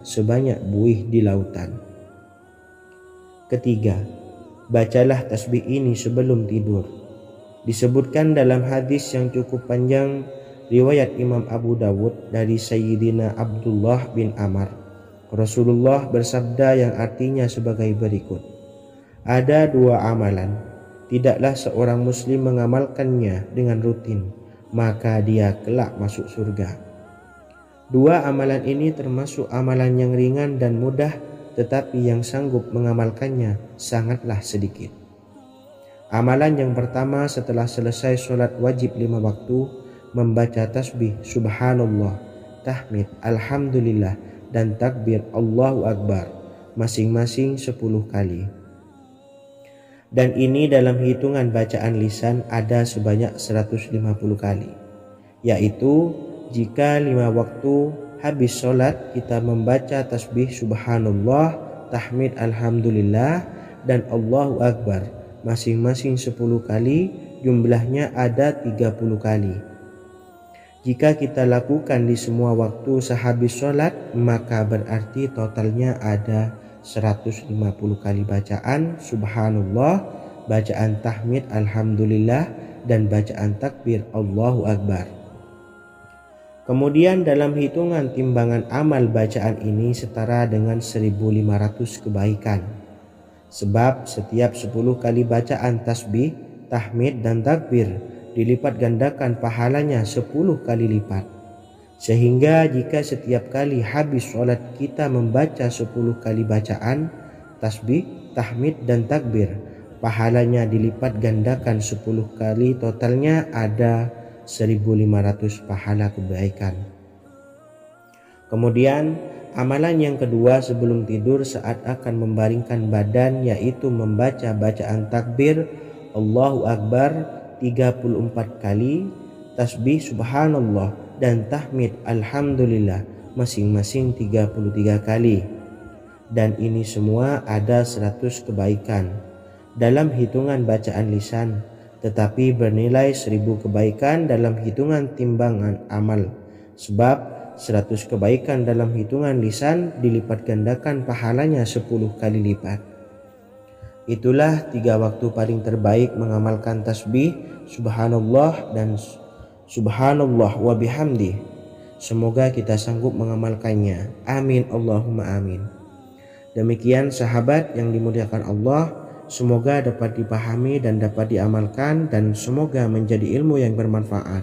sebanyak buih di lautan. Ketiga, bacalah tasbih ini sebelum tidur. Disebutkan dalam hadis yang cukup panjang riwayat Imam Abu Dawud dari Sayyidina Abdullah bin Amr, Rasulullah bersabda yang artinya sebagai berikut: ada dua amalan, tidaklah seorang muslim mengamalkannya dengan rutin, maka dia kelak masuk surga. Dua amalan ini termasuk amalan yang ringan dan mudah, tetapi yang sanggup mengamalkannya sangatlah sedikit. Amalan yang pertama setelah selesai sholat wajib 5 waktu, membaca tasbih subhanallah, tahmid, alhamdulillah, dan takbir Allahu Akbar masing-masing 10 kali. Dan ini dalam hitungan bacaan lisan ada sebanyak 150 kali, yaitu jika 5 waktu habis sholat kita membaca tasbih subhanallah, tahmid, alhamdulillah, dan Allahu Akbar masing-masing 10 kali, jumlahnya ada 30 kali. Jika kita lakukan di semua waktu sehabis sholat, maka berarti totalnya ada 150 kali bacaan subhanallah, bacaan tahmid alhamdulillah, dan bacaan takbir Allahu Akbar. Kemudian dalam hitungan timbangan amal bacaan ini setara dengan 1500 kebaikan. Sebab setiap 10 kali bacaan tasbih, tahmid, dan takbir dilipat gandakan pahalanya 10 kali lipat. Sehingga jika setiap kali habis sholat kita membaca 10 kali bacaan tasbih, tahmid, dan takbir, pahalanya dilipat gandakan 10 kali, totalnya ada 1500 pahala kebaikan. Kemudian amalan yang kedua sebelum tidur saat akan membaringkan badan, yaitu membaca bacaan takbir Allahu Akbar 34 kali, tasbih subhanallah, dan tahmid alhamdulillah masing-masing 33 kali. Dan ini semua ada 100 kebaikan dalam hitungan bacaan lisan, tetapi bernilai 1000 kebaikan dalam hitungan timbangan amal. Sebab 100 kebaikan dalam hitungan lisan dilipat gandakan pahalanya 10 kali lipat. Itulah 3 waktu paling terbaik mengamalkan tasbih subhanallah dan subhanallah wa bihamdi. Semoga kita sanggup mengamalkannya. Amin Allahumma amin. Demikian sahabat yang dimuliakan Allah, semoga dapat dipahami dan dapat diamalkan, dan semoga menjadi ilmu yang bermanfaat.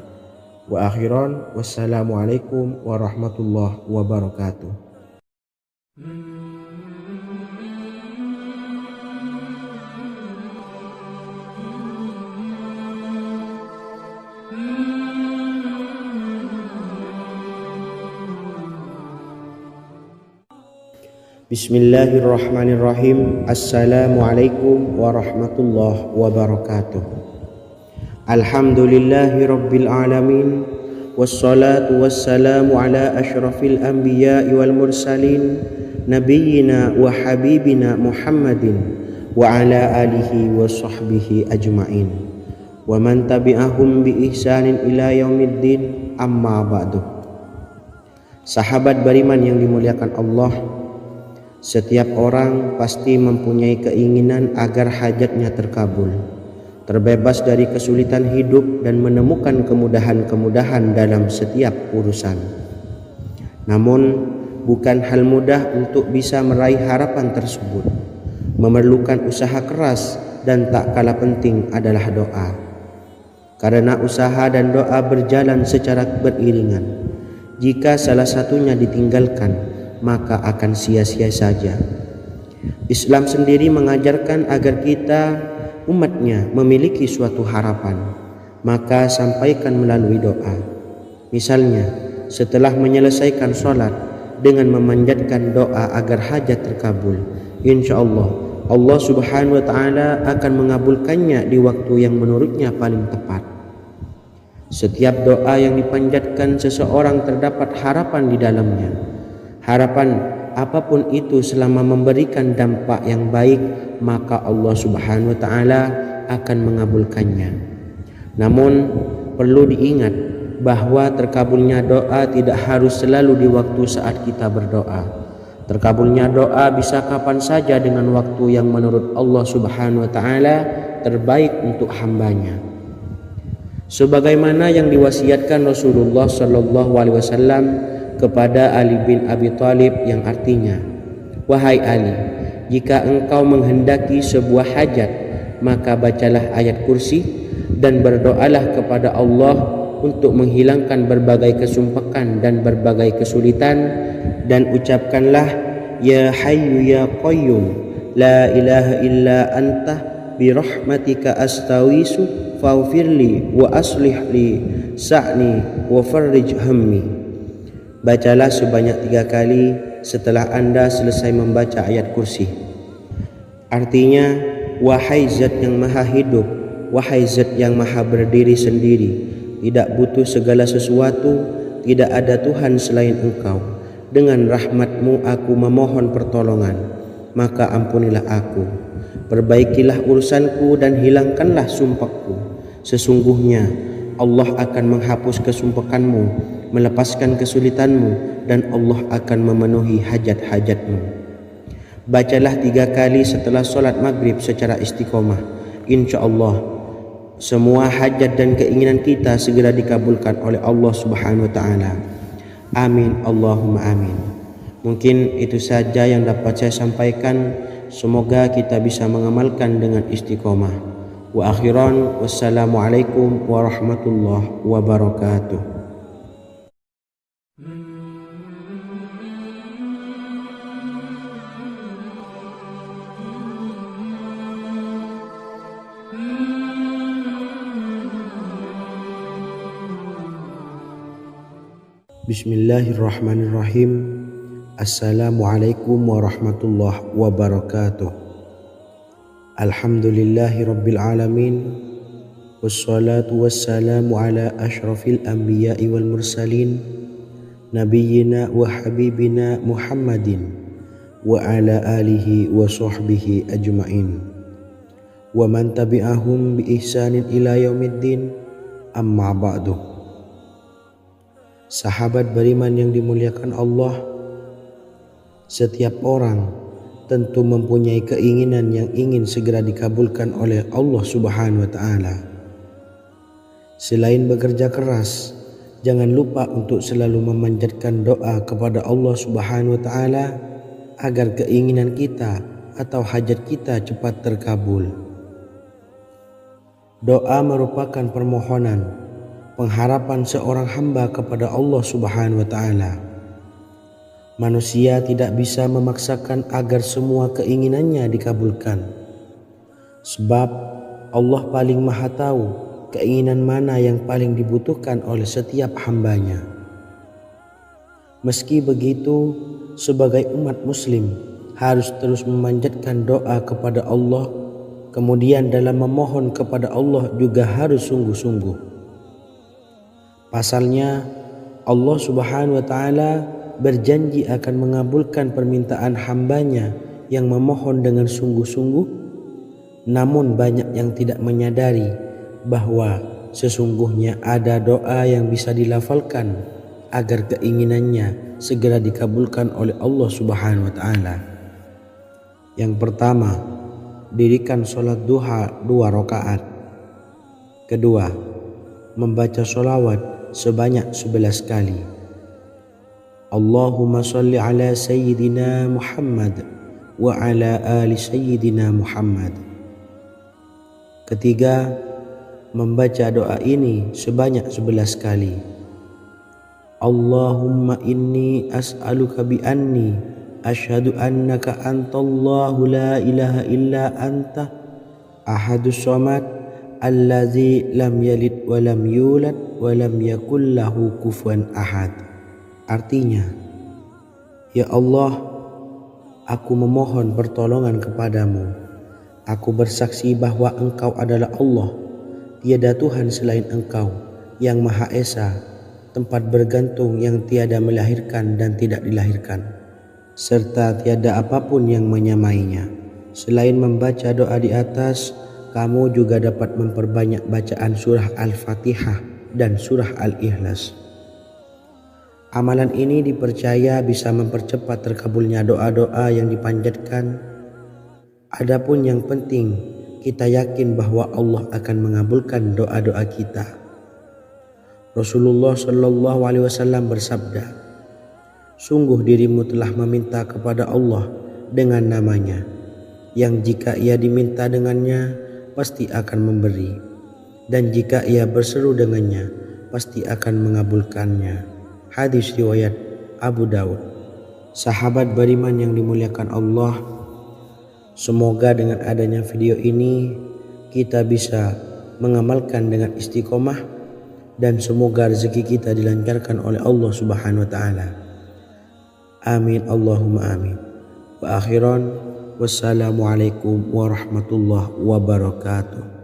Wa akhiran, wassalamualaikum warahmatullahi wabarakatuh. Bismillahirrahmanirrahim. Assalamualaikum warahmatullahi wabarakatuh. Alhamdulillahi rabbil alamin, wassalatu wassalamu ala ashrafil anbiya'i wal mursalin, nabiyyina wa habibina Muhammadin wa ala alihi wa sahbihi ajma'in, wa man tabi'ahum bi ihsanin ila yaumiddin, amma ba'du. Sahabat beriman yang dimuliakan Allah, setiap orang pasti mempunyai keinginan agar hajatnya terkabul, terbebas dari kesulitan hidup, dan menemukan kemudahan-kemudahan dalam setiap urusan. Namun bukan hal mudah untuk bisa meraih harapan tersebut. Memerlukan usaha keras, dan tak kalah penting adalah doa. Karena usaha dan doa berjalan secara beriringan. Jika salah satunya ditinggalkan, maka akan sia-sia saja. Islam sendiri mengajarkan agar kita umatnya memiliki suatu harapan, maka sampaikan melalui doa. Misalnya setelah menyelesaikan sholat dengan memanjatkan doa agar hajat terkabul, insya Allah subhanahu wa ta'ala akan mengabulkannya di waktu yang menurutnya paling tepat. Setiap doa yang dipanjatkan seseorang terdapat harapan di dalamnya. Harapan apapun itu selama memberikan dampak yang baik, maka Allah subhanahu wa ta'ala akan mengabulkannya. Namun perlu diingat bahwa terkabulnya doa tidak harus selalu di waktu saat kita berdoa. Terkabulnya doa bisa kapan saja dengan waktu yang menurut Allah Subhanahu wa taala terbaik untuk hambanya. Sebagaimana yang diwasiatkan Rasulullah sallallahu alaihi wasallam kepada Ali bin Abi Thalib yang artinya, "Wahai Ali, jika engkau menghendaki sebuah hajat, maka bacalah ayat kursi dan berdoalah kepada Allah untuk menghilangkan berbagai kesumpakan dan berbagai kesulitan, dan ucapkanlah, Ya Hayyu Ya Qayyum, La ilaha illa anta birahmatika astawisu faghfirli wa aslih li sa'ni wa farrij hammi." Bacalah sebanyak 3 kali setelah Anda selesai membaca ayat kursi. Artinya, wahai zat yang maha hidup, wahai zat yang maha berdiri sendiri, tidak butuh segala sesuatu, tidak ada Tuhan selain Engkau. Dengan rahmat-Mu aku memohon pertolongan, maka ampunilah aku. Perbaikilah urusanku dan hilangkanlah sumpahku. Sesungguhnya Allah akan menghapus kesumpahanmu, melepaskan kesulitanmu, dan Allah akan memenuhi hajat-hajatmu. Bacalah 3 kali setelah solat maghrib secara istiqomah. Insya Allah semua hajat dan keinginan kita segera dikabulkan oleh Allah Subhanahu wa taala. Amin Allahumma amin. Mungkin itu saja yang dapat saya sampaikan. Semoga kita bisa mengamalkan dengan istiqomah. Wa akhiran, wassalamualaikum warahmatullahi wabarakatuh. Bismillahirrahmanirrahim. Assalamualaikum warahmatullahi wabarakatuh. Alhamdulillahi rabbil alamin. Wassalatu wassalamu ala ashrafil anbiya'i wal mursalin, nabiyyina wa habibina Muhammadin wa ala alihi wa sahbihi ajma'in wa man tabi'ahum bi ihsanin ila yaumiddin, amma ba'du. Sahabat beriman yang dimuliakan Allah, setiap orang tentu mempunyai keinginan yang ingin segera dikabulkan oleh Allah Subhanahu wa taala. Selain bekerja keras, jangan lupa untuk selalu memanjatkan doa kepada Allah Subhanahu wa taala agar keinginan kita atau hajat kita cepat terkabul. Doa merupakan permohonan, pengharapan seorang hamba kepada Allah Subhanahu wa taala. Manusia tidak bisa memaksakan agar semua keinginannya dikabulkan, sebab Allah paling maha tahu keinginan mana yang paling dibutuhkan oleh setiap hambanya. Meski begitu, sebagai umat muslim harus terus memanjatkan doa kepada Allah, kemudian dalam memohon kepada Allah juga harus sungguh-sungguh. Pasalnya, Allah Subhanahu wa taala berjanji akan mengabulkan permintaan hambanya yang memohon dengan sungguh-sungguh. Namun banyak yang tidak menyadari bahwa sesungguhnya ada doa yang bisa dilafalkan agar keinginannya segera dikabulkan oleh Allah Subhanahu wa taala. Yang pertama, dirikan sholat duha 2 rakaat. Kedua, membaca sholawat sebanyak 11 kali. Allahumma salli ala Sayyidina Muhammad wa ala ali Sayyidina Muhammad. Ketiga, membaca doa ini sebanyak 11 kali. Allahumma inni as'aluka bi anni asyhadu annaka antallahu la ilaha illa anta ahadus samad allazi lam yalid wa lam yulad wa lam yakul lahu kufuwan ahad. Artinya, ya Allah, aku memohon pertolongan kepadamu. Aku bersaksi bahwa Engkau adalah Allah, tiada Tuhan selain Engkau, yang Maha Esa, tempat bergantung yang tiada melahirkan dan tidak dilahirkan, serta tiada apapun yang menyamainya. Selain membaca doa di atas, kamu juga dapat memperbanyak bacaan surah Al-Fatihah dan surah Al-Ikhlas. Amalan ini dipercaya bisa mempercepat terkabulnya doa-doa yang dipanjatkan. Adapun yang penting, kita yakin bahwa Allah akan mengabulkan doa-doa kita. Rasulullah Shallallahu Alaihi Wasallam bersabda, "Sungguh dirimu telah meminta kepada Allah dengan namanya, yang jika ia diminta dengannya, pasti akan memberi. Dan jika ia berseru dengannya, pasti akan mengabulkannya." Hadis riwayat Abu Daud. Sahabat beriman yang dimuliakan Allah, semoga dengan adanya video ini kita bisa mengamalkan dengan istiqomah dan semoga rezeki kita dilancarkan oleh Allah Subhanahu wa taala. Amin Allahumma amin. Wa akhiran wassalamualaikum warahmatullahi wabarakatuh.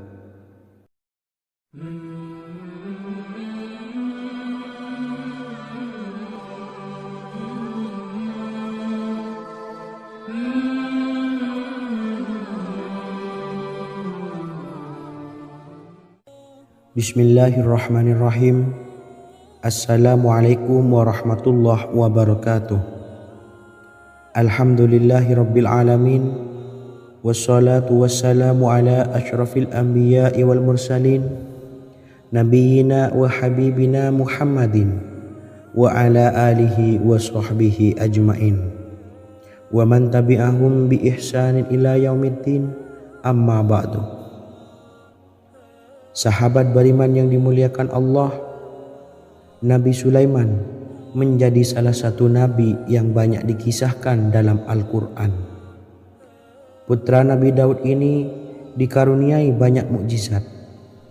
Bismillahirrahmanirrahim. Assalamualaikum warahmatullahi wabarakatuh. Alhamdulillahirabbil alamin. Wassalatu wassalamu ala asyrafil anbiya'i wal mursalin, nabiyyina wa habibina Muhammadin wa ala alihi wa sahbihi ajmain. Wa man tabi'ahum bi ihsanin ila yaumiddin. Amma ba'du. Sahabat beriman yang dimuliakan Allah, Nabi Sulaiman menjadi salah satu nabi yang banyak dikisahkan dalam Al-Quran. Putra Nabi Daud ini dikaruniai banyak mukjizat,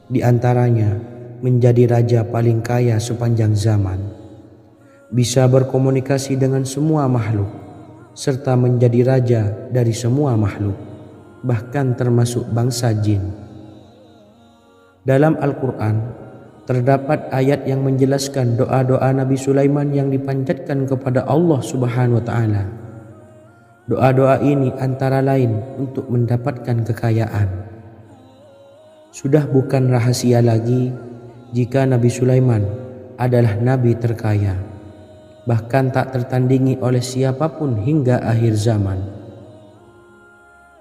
di antaranya menjadi raja paling kaya sepanjang zaman, bisa berkomunikasi dengan semua makhluk, serta menjadi raja dari semua makhluk, bahkan termasuk bangsa jin. Dalam Al-Quran terdapat ayat yang menjelaskan doa-doa Nabi Sulaiman yang dipanjatkan kepada Allah Subhanahu wa taala. Doa-doa ini antara lain untuk mendapatkan kekayaan. Sudah bukan rahasia lagi jika Nabi Sulaiman adalah nabi terkaya, bahkan tak tertandingi oleh siapapun hingga akhir zaman.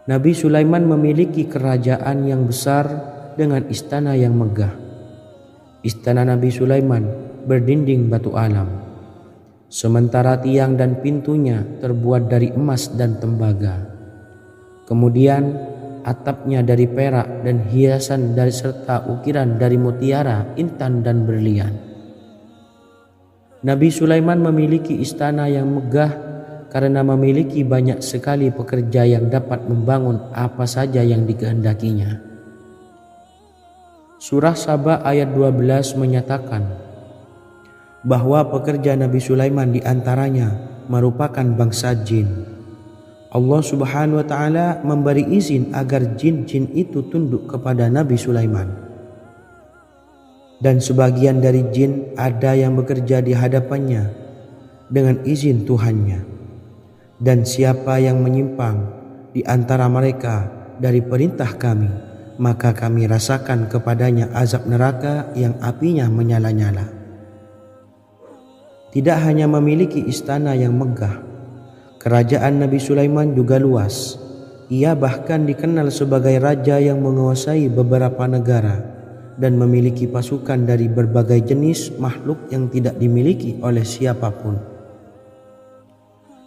Nabi Sulaiman memiliki kerajaan yang besar dengan istana yang megah. Istana Nabi Sulaiman berdinding batu alam, sementara tiang dan pintunya terbuat dari emas dan tembaga. Kemudian atapnya dari perak dan hiasan dari serta ukiran dari mutiara, intan dan berlian. Nabi Sulaiman memiliki istana yang megah karena memiliki banyak sekali pekerja yang dapat membangun apa saja yang dikehendakinya. Surah Saba ayat 12 menyatakan bahwa pekerja Nabi Sulaiman diantaranya merupakan bangsa jin. Allah Subhanahu wa taala memberi izin agar jin-jin itu tunduk kepada Nabi Sulaiman. Dan sebagian dari jin ada yang bekerja di hadapannya dengan izin Tuhannya. Dan siapa yang menyimpang di antara mereka dari perintah kami, maka kami rasakan kepadanya azab neraka yang apinya menyala-nyala. Tidak hanya memiliki istana yang megah, kerajaan Nabi Sulaiman juga luas. Ia bahkan dikenal sebagai raja yang menguasai beberapa negara dan memiliki pasukan dari berbagai jenis makhluk yang tidak dimiliki oleh siapapun.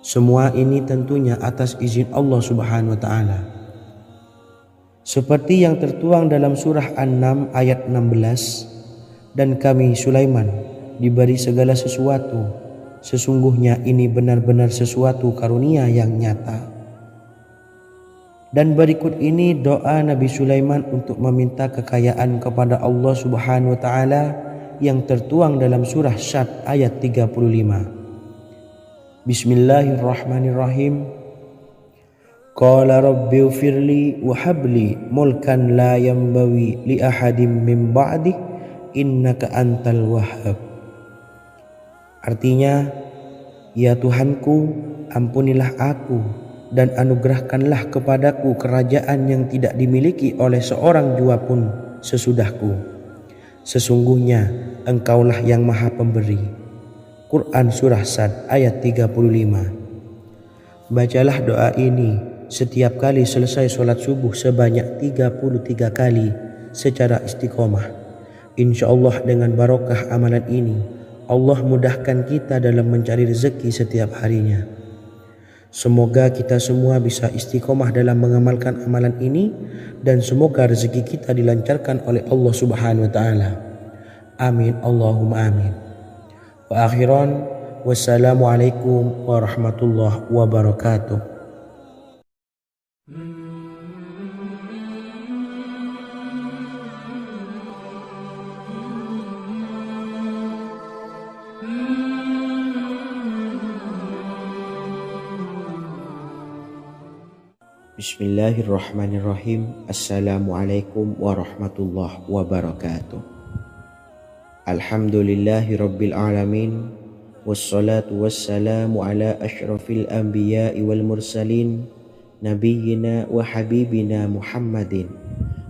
Semua ini tentunya atas izin Allah Subhanahu wa taala. Seperti yang tertuang dalam surah An-Naml ayat 16, dan kami Sulaiman diberi segala sesuatu, sesungguhnya ini benar-benar sesuatu karunia yang nyata. Dan berikut ini doa Nabi Sulaiman untuk meminta kekayaan kepada Allah Subhanahu wa taala yang tertuang dalam surah Syad ayat 35. Bismillahirrahmanirrahim. Qala rabbi ufirli wa habli mulkan la yanbawi li ahadim min ba'di innaka antal wahhab. Artinya, ya Tuhanku, ampunilah aku dan anugerahkanlah kepadaku kerajaan yang tidak dimiliki oleh seorang jua pun sesudahku. Sesungguhnya Engkaulah yang Maha Pemberi, Quran Surah Sad ayat 35. Bacalah doa ini setiap kali selesai sholat subuh sebanyak 33 kali secara istiqomah. Insya Allah dengan barokah amalan ini, Allah mudahkan kita dalam mencari rezeki setiap harinya. Semoga kita semua bisa istiqomah dalam mengamalkan amalan ini dan semoga rezeki kita dilancarkan oleh Allah Subhanahu wa taala. Amin Allahumma amin. Wa akhiran wassalamualaikum warahmatullahi wabarakatuh. Bismillahirrahmanirrahim. Assalamualaikum warahmatullahi wabarakatuh. Alhamdulillahi rabbil alamin. Wassalatu wassalamu ala ashrafil anbiya'i wal mursalin, nabiyyina wa habibina Muhammadin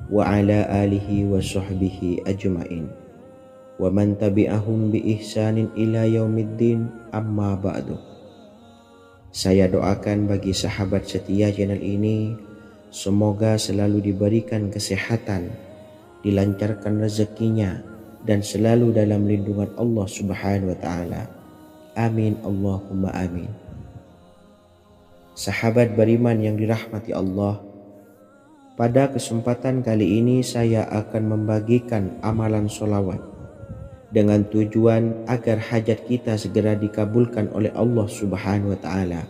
wa ala alihi wa sahbihi ajma'in wa man tabi'ahum bi ihsanin ila yaumiddin, amma ba'du. Saya doakan bagi sahabat setia channel ini, semoga selalu diberikan kesehatan, dilancarkan rezekinya, dan selalu dalam lindungan Allah Subhanahu wa taala. Amin Allahumma amin. Sahabat beriman yang dirahmati Allah, pada kesempatan kali ini saya akan membagikan amalan sholawat dengan tujuan agar hajat kita segera dikabulkan oleh Allah Subhanahu wa taala.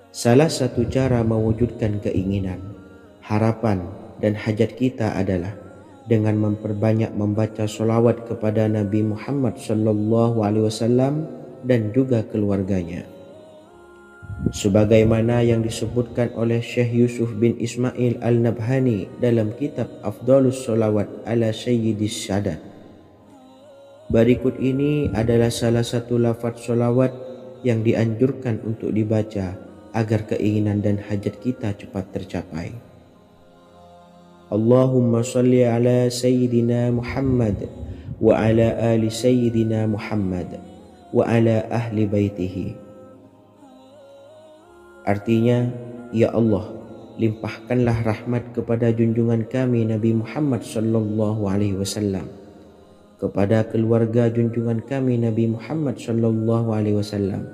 Salah satu cara mewujudkan keinginan, harapan, dan hajat kita adalah dengan memperbanyak membaca sholawat kepada Nabi Muhammad SAW dan juga keluarganya. Sebagaimana yang disebutkan oleh Syekh Yusuf bin Ismail Al-Nabhani dalam kitab Afdhalus Sholawat ala Sayyidis Sadat. Berikut ini adalah salah satu lafaz sholawat yang dianjurkan untuk dibaca agar keinginan dan hajat kita cepat tercapai. Allahumma salli ala Sayyidina Muhammad wa ala ali Sayyidina Muhammad wa ala ahli baitihi. Artinya, ya Allah, limpahkanlah rahmat kepada junjungan kami Nabi Muhammad sallallahu alaihi wasallam, kepada keluarga junjungan kami Nabi Muhammad sallallahu alaihi wasallam,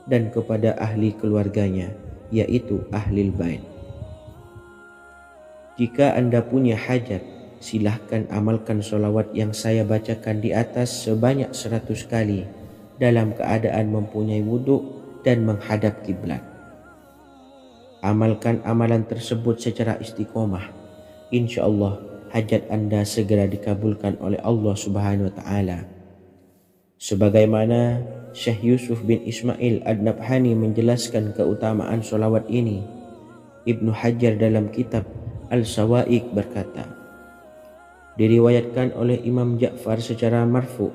dan kepada ahli keluarganya, yaitu ahlil bait. Jika Anda punya hajat, silahkan amalkan sholawat yang saya bacakan di atas sebanyak 100 kali dalam keadaan mempunyai wudhu dan menghadap kiblat. Amalkan amalan tersebut secara istiqomah. Insya Allah hajat Anda segera dikabulkan oleh Allah Subhanahu wa taala. Sebagaimana Syekh Yusuf bin Ismail Ad-Nabhani menjelaskan keutamaan sholawat ini, Ibnu Hajar dalam kitab Al-Sawa'iq berkata, diriwayatkan oleh Imam Ja'far secara marfu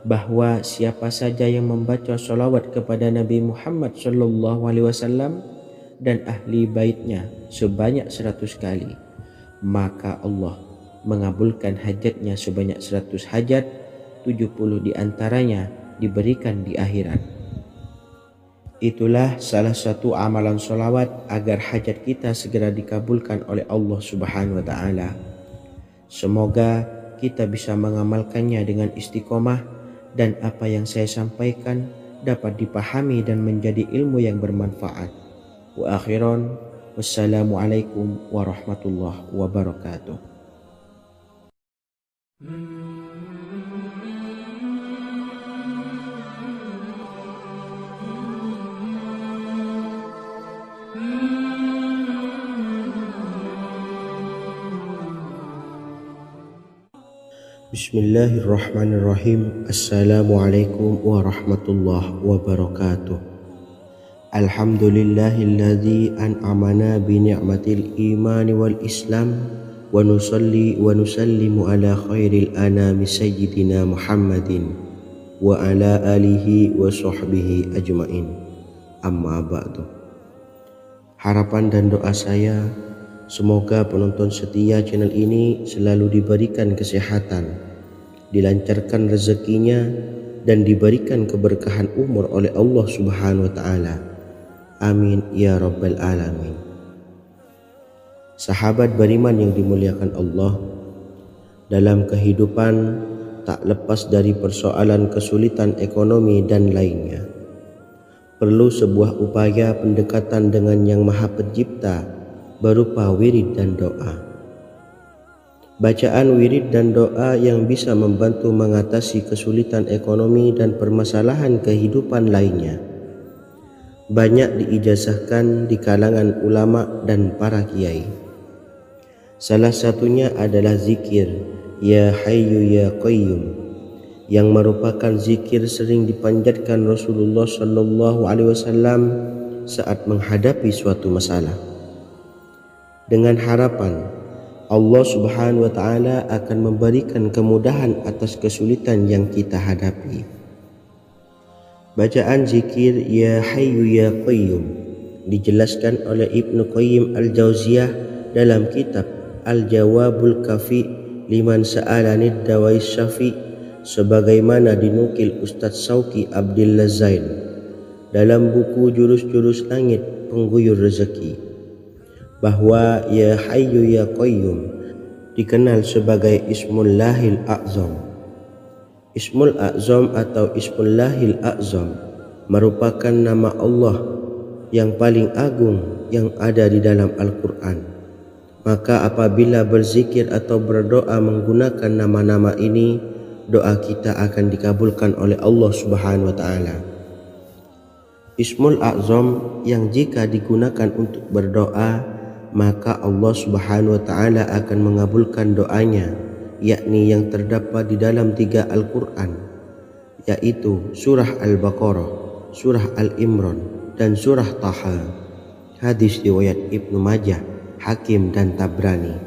bahwa siapa saja yang membaca sholawat kepada Nabi Muhammad SAW dan ahli baitnya sebanyak 100 kali, maka Allah mengabulkan hajatnya sebanyak 100 hajat, 70 diantaranya diberikan di akhirat. Itulah salah satu amalan sholawat agar hajat kita segera dikabulkan oleh Allah Subhanahu wa taala. Semoga kita bisa mengamalkannya dengan istiqomah dan apa yang saya sampaikan dapat dipahami dan menjadi ilmu yang bermanfaat. Wa akhiran wassalamualaikum warahmatullahi wabarakatuh. Bismillahirrahmanirrahim. Assalamualaikum warahmatullahi wabarakatuh. Alhamdulillahilladzi an'amana bi ni'matil imani wal islam wa nusalli wa nusallimu ala khairil anami sayyidina Muhammadin wa ala alihi wa sahbihi ajmain, amma ba'du. Harapan dan doa saya, semoga penonton setia channel ini selalu diberikan kesehatan, dilancarkan rezekinya, dan diberikan keberkahan umur oleh Allah Subhanahu wa taala. Amin ya rabbal alamin. Sahabat beriman yang dimuliakan Allah, dalam kehidupan tak lepas dari persoalan kesulitan ekonomi dan lainnya. Perlu sebuah upaya pendekatan dengan Yang Maha Pencipta berupa wirid dan doa. Bacaan wirid dan doa yang bisa membantu mengatasi kesulitan ekonomi dan permasalahan kehidupan lainnya banyak diijazahkan di kalangan ulama dan para kiai. Salah satunya adalah zikir Ya Hayyu Ya Qayyum, yang merupakan zikir sering dipanjatkan Rasulullah SAW saat menghadapi suatu masalah, dengan harapan Allah Subhanahu wa taala akan memberikan kemudahan atas kesulitan yang kita hadapi. Bacaan zikir Ya Hayyu Ya Qayyum dijelaskan oleh Ibnu Qayyim Al-Jauziyah dalam kitab Al-Jawabul Kafi liman sa'alanid dawais syafi, sebagaimana dinukil Ustadz Sauki Abdillah Zain dalam buku Jurus-Jurus Langit Pengguyur Rezeki, bahwa Ya Hayyu Ya Qayyum dikenal sebagai Ismullahil A'zam. Ismul A'zam atau Ismullahil A'zam merupakan nama Allah yang paling agung yang ada di dalam Al-Quran. Maka apabila berzikir atau berdoa menggunakan nama-nama ini, doa kita akan dikabulkan oleh Allah Subhanahu wa taala. Ismul A'zam yang jika digunakan untuk berdoa, maka Allah Subhanahu wa taala akan mengabulkan doanya, yakni yang terdapat di dalam 3 Al-Quran, yaitu surah Al-Baqarah, surah Al-Imran, dan surah Taha. Hadis riwayat Ibnu Majah, Hakim, dan Tabrani.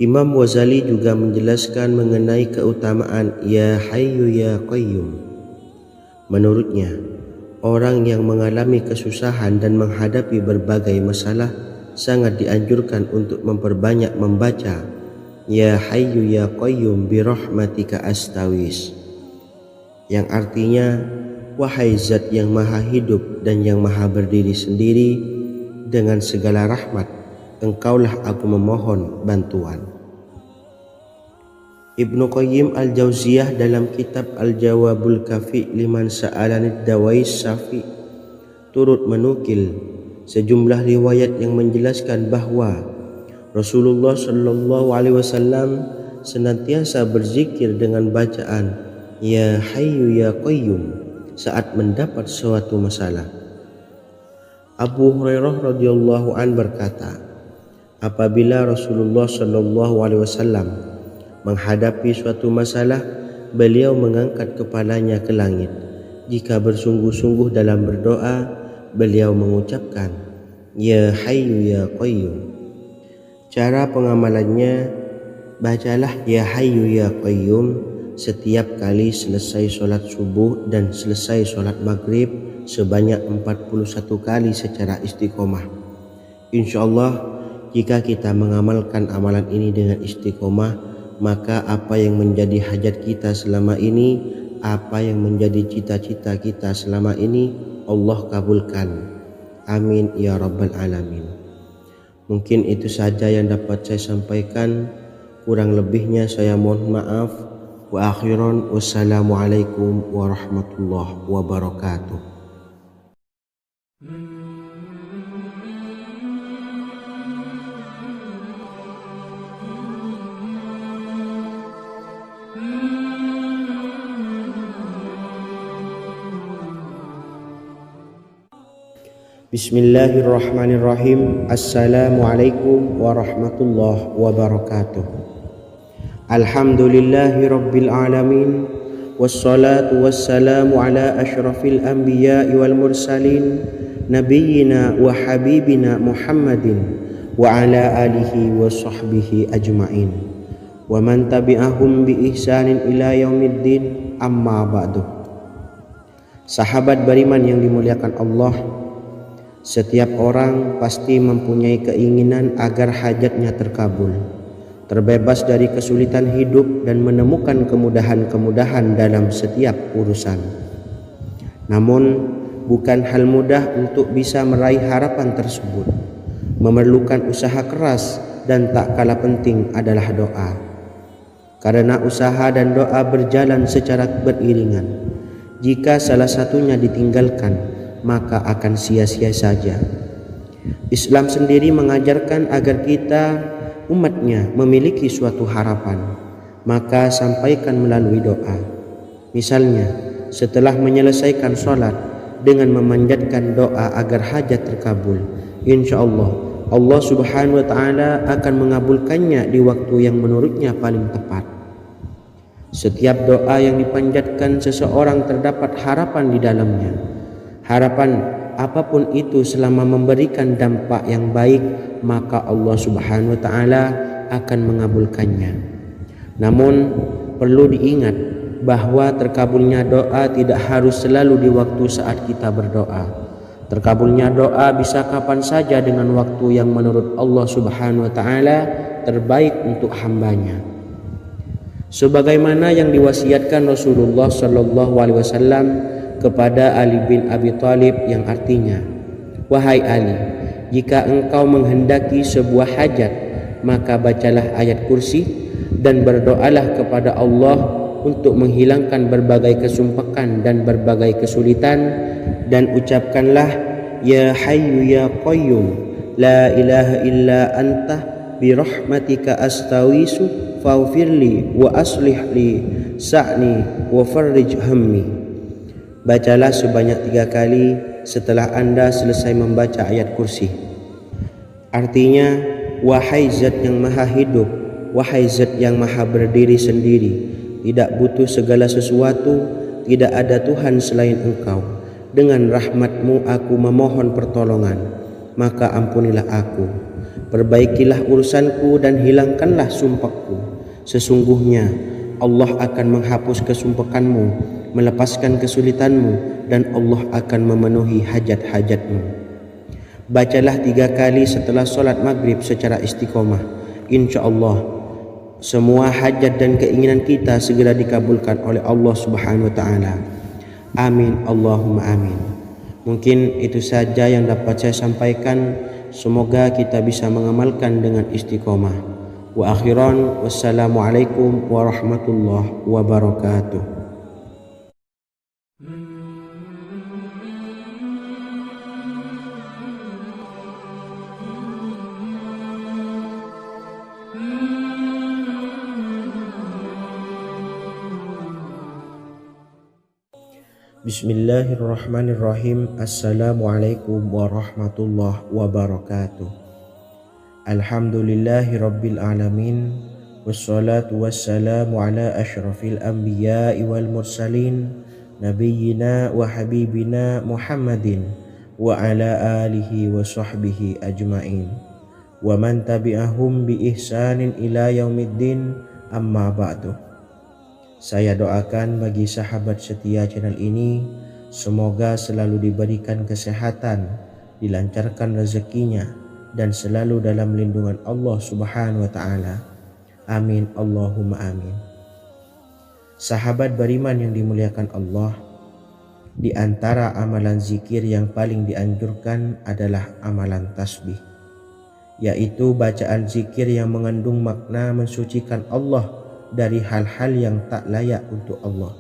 Imam Ghazali juga menjelaskan mengenai keutamaan Ya Hayyu Ya Qayyum. Menurutnya, orang yang mengalami kesusahan dan menghadapi berbagai masalah sangat dianjurkan untuk memperbanyak membaca Ya Hayyu Ya Qayyum bi rahmatika astawis, yang artinya wahai zat yang maha hidup dan yang maha berdiri sendiri, dengan segala rahmat engkaulah aku memohon bantuan. Ibnu Qayyim Al-Jauziyah dalam kitab Al-Jawabul Kafi liman sa'alanid dawais syafi turut menukil sejumlah riwayat yang menjelaskan bahwa Rasulullah SAW senantiasa berzikir dengan bacaan Ya Hayyu Ya Qayyum saat mendapat suatu masalah. Abu Hurairah radhiyallahu an berkata, apabila Rasulullah SAW menghadapi suatu masalah, beliau mengangkat kepalanya ke langit. Jika bersungguh-sungguh dalam berdoa, beliau mengucapkan Ya Hayyu Ya Qayyum. Cara pengamalannya, bacalah Ya Hayyu Ya Qayyum setiap kali selesai sholat subuh dan selesai sholat maghrib sebanyak 41 kali secara istiqomah. InsyaAllah jika kita mengamalkan amalan ini dengan istiqomah, maka apa yang menjadi hajat kita selama ini, apa yang menjadi cita-cita kita selama ini, Allah kabulkan. Amin ya rabbal alamin. Mungkin itu saja yang dapat saya sampaikan. Kurang lebihnya saya mohon maaf. Wa akhiran, wassalamualaikum warahmatullahi wabarakatuh. Bismillahirrahmanirrahim. Assalamualaikum warahmatullahi wabarakatuh. Alhamdulillahi rabbil alamin, wassalatu wassalamu ala ashrafil anbiya'i wal mursalin, nabiyyina wa habibina Muhammadin wa ala alihi wa sahbihi ajma'in, wa man tabi'ahum bi ihsanin ila yaumiddin, amma ba'du. Sahabat beriman yang dimuliakan Allah, setiap orang pasti mempunyai keinginan agar hajatnya terkabul. terbebas dari kesulitan hidup dan menemukan kemudahan-kemudahan dalam setiap urusan. Namun, bukan hal mudah untuk bisa meraih harapan tersebut. Memerlukan usaha keras dan tak kalah penting adalah doa. Karena usaha dan doa berjalan secara beriringan. Jika salah satunya ditinggalkan, maka akan sia-sia saja. Islam sendiri mengajarkan agar kita, umatnya, memiliki suatu harapan, maka sampaikan melalui doa. Misalnya, setelah menyelesaikan sholat, dengan memanjatkan doa agar hajat terkabul, insya Allah Allah Subhanahu wa Ta'ala akan mengabulkannya di waktu yang menurutnya paling tepat. Setiap doa yang dipanjatkan seseorang terdapat harapan di dalamnya. Harapan apapun itu selama memberikan dampak yang baik, maka Allah Subhanahu wa Ta'ala akan mengabulkannya. Namun perlu diingat bahwa terkabulnya doa tidak harus selalu di waktu saat kita berdoa. Terkabulnya doa bisa kapan saja dengan waktu yang menurut Allah Subhanahu wa Ta'ala terbaik untuk hambanya. Sebagaimana yang diwasiatkan Rasulullah Sallallahu Alaihi Wasallam kepada Ali bin Abi Thalib, yang artinya, "Wahai Ali, jika engkau menghendaki sebuah hajat, maka bacalah ayat kursi dan berdoalah kepada Allah untuk menghilangkan berbagai kesumpakan dan berbagai kesulitan, dan ucapkanlah, Ya Hayyu Ya Qayyum, La ilaha illa anta birahmatika astawisu faghfirli wa aslih li sa'ni wa farrij hammi." Bacalah sebanyak 3 kali setelah Anda selesai membaca ayat kursi. Artinya, wahai zat yang maha hidup, wahai zat yang maha berdiri sendiri, tidak butuh segala sesuatu, tidak ada Tuhan selain Engkau. Dengan rahmat-Mu aku memohon pertolongan, maka ampunilah aku. Perbaikilah urusanku dan hilangkanlah sumpahku. Sesungguhnya Allah akan menghapus kesumpakanmu, melepaskan kesulitanmu, dan Allah akan memenuhi hajat-hajatmu. Bacalah 3 kali setelah sholat maghrib secara istiqomah. Insya Allah semua hajat dan keinginan kita segera dikabulkan oleh Allah Subhanahu wa Ta'ala. Amin Allahumma amin. Mungkin itu saja yang dapat saya sampaikan. Semoga kita bisa mengamalkan dengan istiqomah. Wa akhiran, wassalamualaikum warahmatullahi wabarakatuh. Bismillahirrahmanirrahim. Assalamualaikum warahmatullahi wabarakatuh. Alhamdulillahi rabbil alamin, wassalatu wassalamu ala ashrafil anbiya'i wal mursalin, nabiyyina wa habibina Muhammadin wa ala alihi wa sahbihi ajma'in, wa man tabi'ahum bi ihsanin ila yaumiddin, amma ba'du. Saya doakan bagi sahabat setia channel ini, semoga selalu diberikan kesehatan, dilancarkan rezekinya, dan selalu dalam lindungan Allah Subhanahu wa Ta'ala. Amin Allahumma amin. Sahabat beriman yang dimuliakan Allah, di antara amalan zikir yang paling dianjurkan adalah amalan tasbih, yaitu bacaan zikir yang mengandung makna mensucikan Allah dari hal-hal yang tak layak untuk Allah.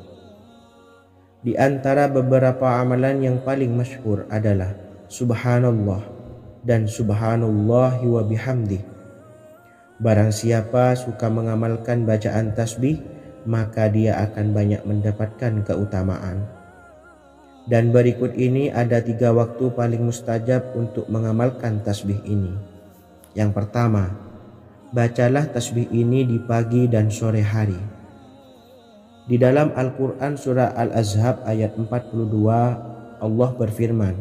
Di antara beberapa amalan yang paling masyhur adalah Subhanallah dan Subhanallahi wa bihamdih. Barang siapa suka mengamalkan bacaan tasbih, maka dia akan banyak mendapatkan keutamaan. Dan berikut ini ada 3 waktu paling mustajab untuk mengamalkan tasbih ini. Yang pertama, bacalah tasbih ini di pagi dan sore hari. Di dalam Al-Quran surah Al-Ahzab ayat 42, Allah berfirman,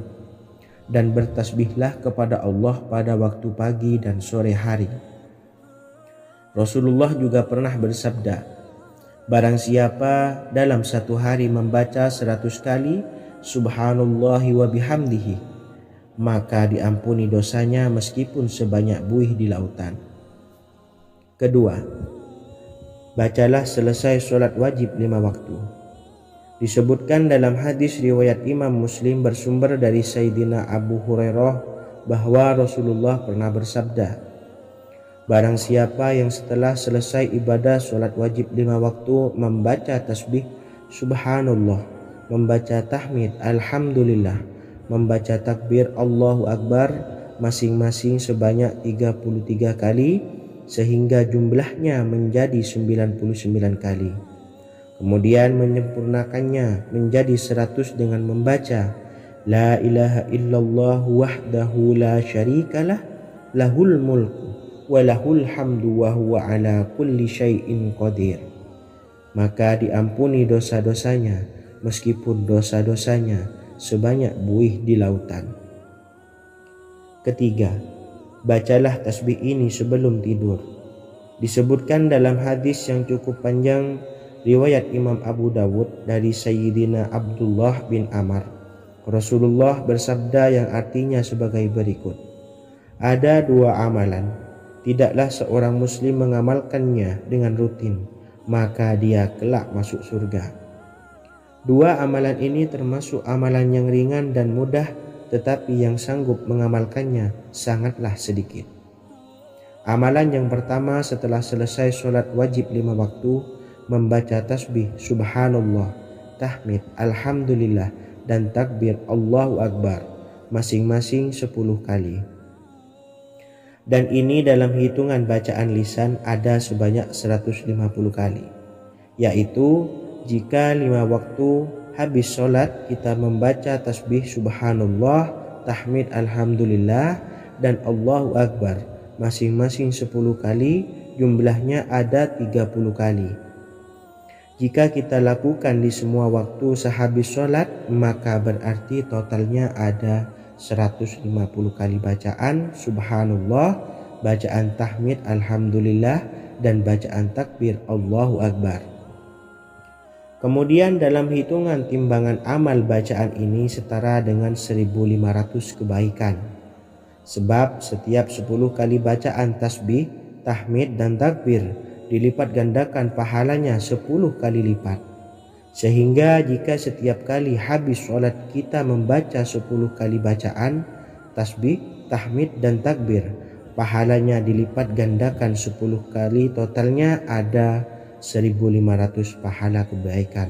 "Dan bertasbihlah kepada Allah pada waktu pagi dan sore hari." Rasulullah juga pernah bersabda, barang siapa dalam satu hari membaca 100 kali Subhanallahi wa bihamdihi, maka diampuni dosanya meskipun sebanyak buih di lautan. Kedua, bacalah selesai solat wajib 5 waktu. Disebutkan dalam hadis riwayat Imam Muslim bersumber dari Sayyidina Abu Hurairah bahwa Rasulullah pernah bersabda, barang siapa yang setelah selesai ibadah solat wajib 5 waktu membaca tasbih subhanallah, membaca tahmid alhamdulillah, membaca takbir Allahu Akbar masing-masing sebanyak 33 kali sehingga jumlahnya menjadi 99 kali. Kemudian menyempurnakannya menjadi 100 dengan membaca La ilaha illallah wahdahu la syarikalah lahul mulku wa lahul hamdu wa huwa ala kulli syai'in qadir. Maka diampuni dosa-dosanya meskipun dosa-dosanya sebanyak buih di lautan. Ketiga, bacalah tasbih ini sebelum tidur. Disebutkan dalam hadis yang cukup panjang riwayat Imam Abu Dawud dari Sayyidina Abdullah bin Amr, Rasulullah bersabda yang artinya sebagai berikut, ada 2 amalan, tidaklah seorang muslim mengamalkannya dengan rutin, maka dia kelak masuk surga. 2 amalan ini termasuk amalan yang ringan dan mudah, tetapi yang sanggup mengamalkannya sangatlah sedikit. Amalan yang pertama setelah selesai solat wajib 5 waktu, membaca tasbih subhanallah, tahmid alhamdulillah dan takbir Allahu Akbar masing-masing 10 kali. Dan ini dalam hitungan bacaan lisan ada sebanyak 150 kali, yaitu jika 5 waktu habis sholat kita membaca tasbih subhanallah, tahmid alhamdulillah dan Allahu Akbar masing-masing 10 kali, jumlahnya ada 30 kali. Jika kita lakukan di semua waktu sehabis sholat, maka berarti totalnya ada 150 kali bacaan subhanallah, bacaan tahmid alhamdulillah dan bacaan takbir Allahu Akbar. Kemudian dalam hitungan timbangan amal bacaan ini setara dengan 1500 kebaikan. Sebab setiap 10 kali bacaan tasbih, tahmid dan takbir dilipat gandakan pahalanya 10 kali lipat. Sehingga jika setiap kali habis sholat kita membaca 10 kali bacaan tasbih, tahmid dan takbir, pahalanya dilipat gandakan 10 kali, totalnya ada 1500 pahala kebaikan.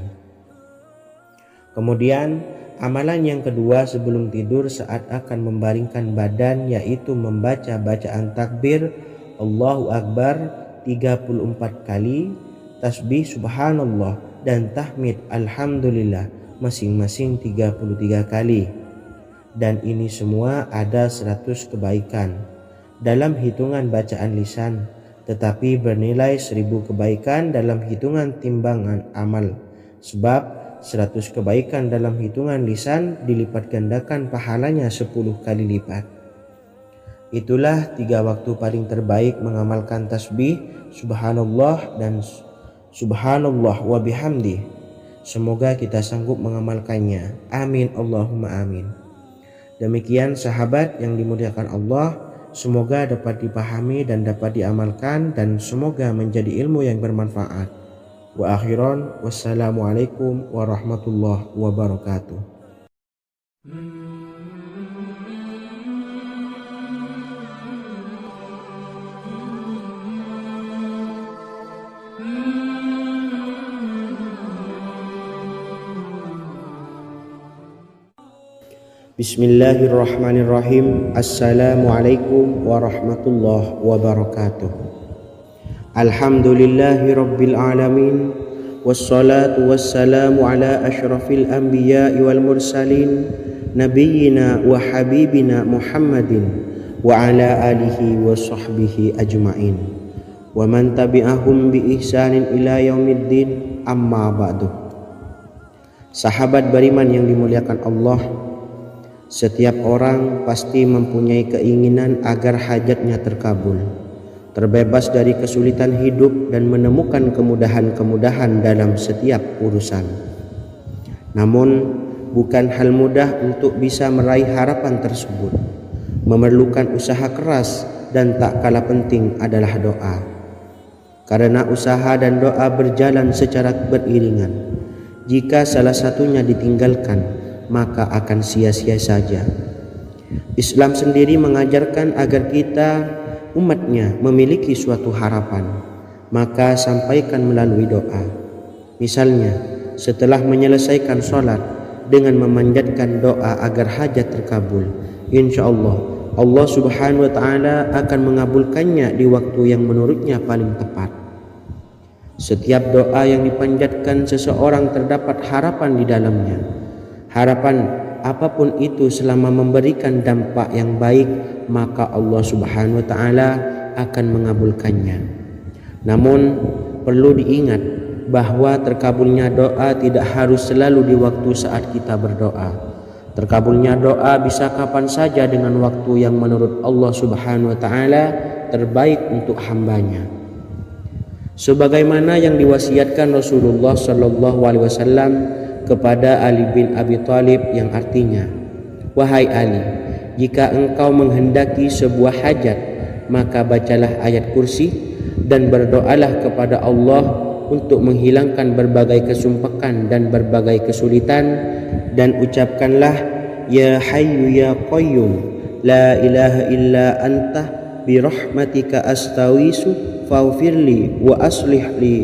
Kemudian amalan yang kedua sebelum tidur saat akan membaringkan badan, yaitu membaca bacaan takbir Allahu Akbar 34 kali, tasbih subhanallah dan tahmid alhamdulillah masing-masing 33 kali. Dan ini semua ada 100 kebaikan dalam hitungan bacaan lisan, tetapi bernilai 1000 kebaikan dalam hitungan timbangan amal. Sebab 100 kebaikan dalam hitungan lisan dilipat gandakan pahalanya 10 kali lipat. Itulah 3 waktu paling terbaik mengamalkan tasbih subhanallah dan subhanallah wa bihamdi. Semoga kita sanggup mengamalkannya. Amin Allahumma amin. Demikian sahabat yang dimuliakan Allah, semoga dapat dipahami dan dapat diamalkan dan semoga menjadi ilmu yang bermanfaat. Wa akhiran wassalamualaikum warahmatullahi wabarakatuh. Bismillahirrahmanirrahim. Assalamualaikum warahmatullahi wabarakatuh. Alhamdulillahi rabbil alamin, wassalatu wassalamu ala asyrafil anbiya'i wal mursalin, nabiyyina wa habibina Muhammadin wa ala alihi wa sahbihi ajma'in wa man tabi'ahum bi ihsanin ila yaumiddin, amma ba'du. Sahabat beriman yang dimuliakan Allah, setiap orang pasti mempunyai keinginan agar hajatnya terkabul, terbebas dari kesulitan hidup dan menemukan kemudahan-kemudahan dalam setiap urusan. Namun, bukan hal mudah untuk bisa meraih harapan tersebut. Memerlukan usaha keras dan tak kalah penting adalah doa. karena usaha dan doa berjalan secara beriringan. Jika salah satunya ditinggalkan, maka akan sia-sia saja. Islam sendiri mengajarkan agar kita umatnya memiliki suatu harapan, maka sampaikan melalui doa. Misalnya, setelah menyelesaikan sholat dengan memanjatkan doa agar hajat terkabul, insya Allah Allah Subhanahu wa Ta'ala akan mengabulkannya di waktu yang menurutnya paling tepat. Setiap doa yang dipanjatkan seseorang terdapat harapan di dalamnya. Harapan apapun itu selama memberikan dampak yang baik, maka Allah Subhanahu wa Ta'ala akan mengabulkannya. Namun perlu diingat bahwa terkabulnya doa tidak harus selalu di waktu saat kita berdoa. Terkabulnya doa bisa kapan saja dengan waktu yang menurut Allah Subhanahu wa Ta'ala terbaik untuk hambanya. Sebagaimana yang diwasiatkan Rasulullah Sallallahu Alaihi Wasallam kepada Ali bin Abi Thalib, yang artinya, "Wahai Ali, jika engkau menghendaki sebuah hajat, maka bacalah ayat kursi dan berdoalah kepada Allah untuk menghilangkan berbagai kesumpakan dan berbagai kesulitan, dan ucapkanlah, Ya Hayyu Ya Qayyum, La ilaha illa anta birahmatika astawisu faghfirli wa aslih li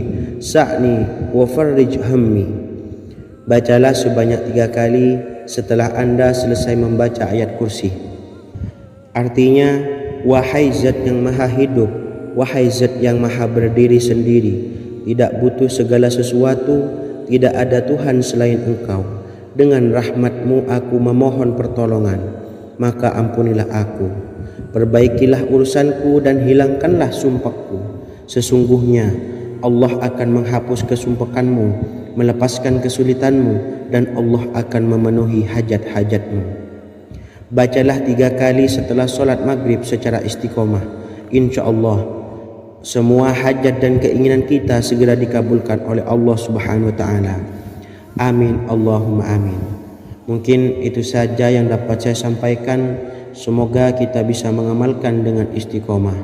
sa'ni wa farrij hammi." Bacalah sebanyak 3 kali setelah Anda selesai membaca ayat kursi. Artinya, wahai zat yang maha hidup, wahai zat yang maha berdiri sendiri, tidak butuh segala sesuatu, tidak ada Tuhan selain Engkau. Dengan rahmat-Mu aku memohon pertolongan, maka ampunilah aku. Perbaikilah urusanku dan hilangkanlah sumpahku. Sesungguhnya Allah akan menghapus kesumpakanmu, melepaskan kesulitanmu, dan Allah akan memenuhi hajat-hajatmu. Bacalah 3 kali setelah sholat maghrib secara istiqomah. Insya Allah semua hajat dan keinginan kita segera dikabulkan oleh Allah Subhanahu wa Ta'ala. Amin Allahumma amin. Mungkin itu saja yang dapat saya sampaikan. Semoga kita bisa mengamalkan dengan istiqomah.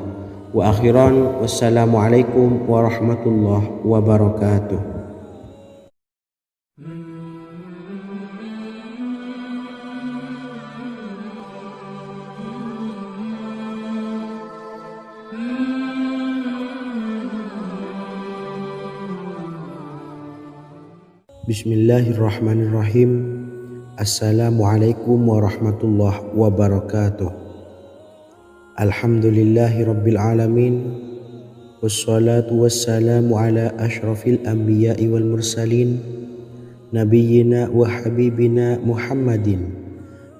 Wa akhiran, wassalamualaikum warahmatullahi wabarakatuh. Bismillahirrahmanirrahim. Assalamualaikum warahmatullahi wabarakatuh. Alhamdulillahi rabbil alamin. Wassalatu wassalamu ala ashrafil anbiya'i wal mursalin, nabiyyina wa habibina Muhammadin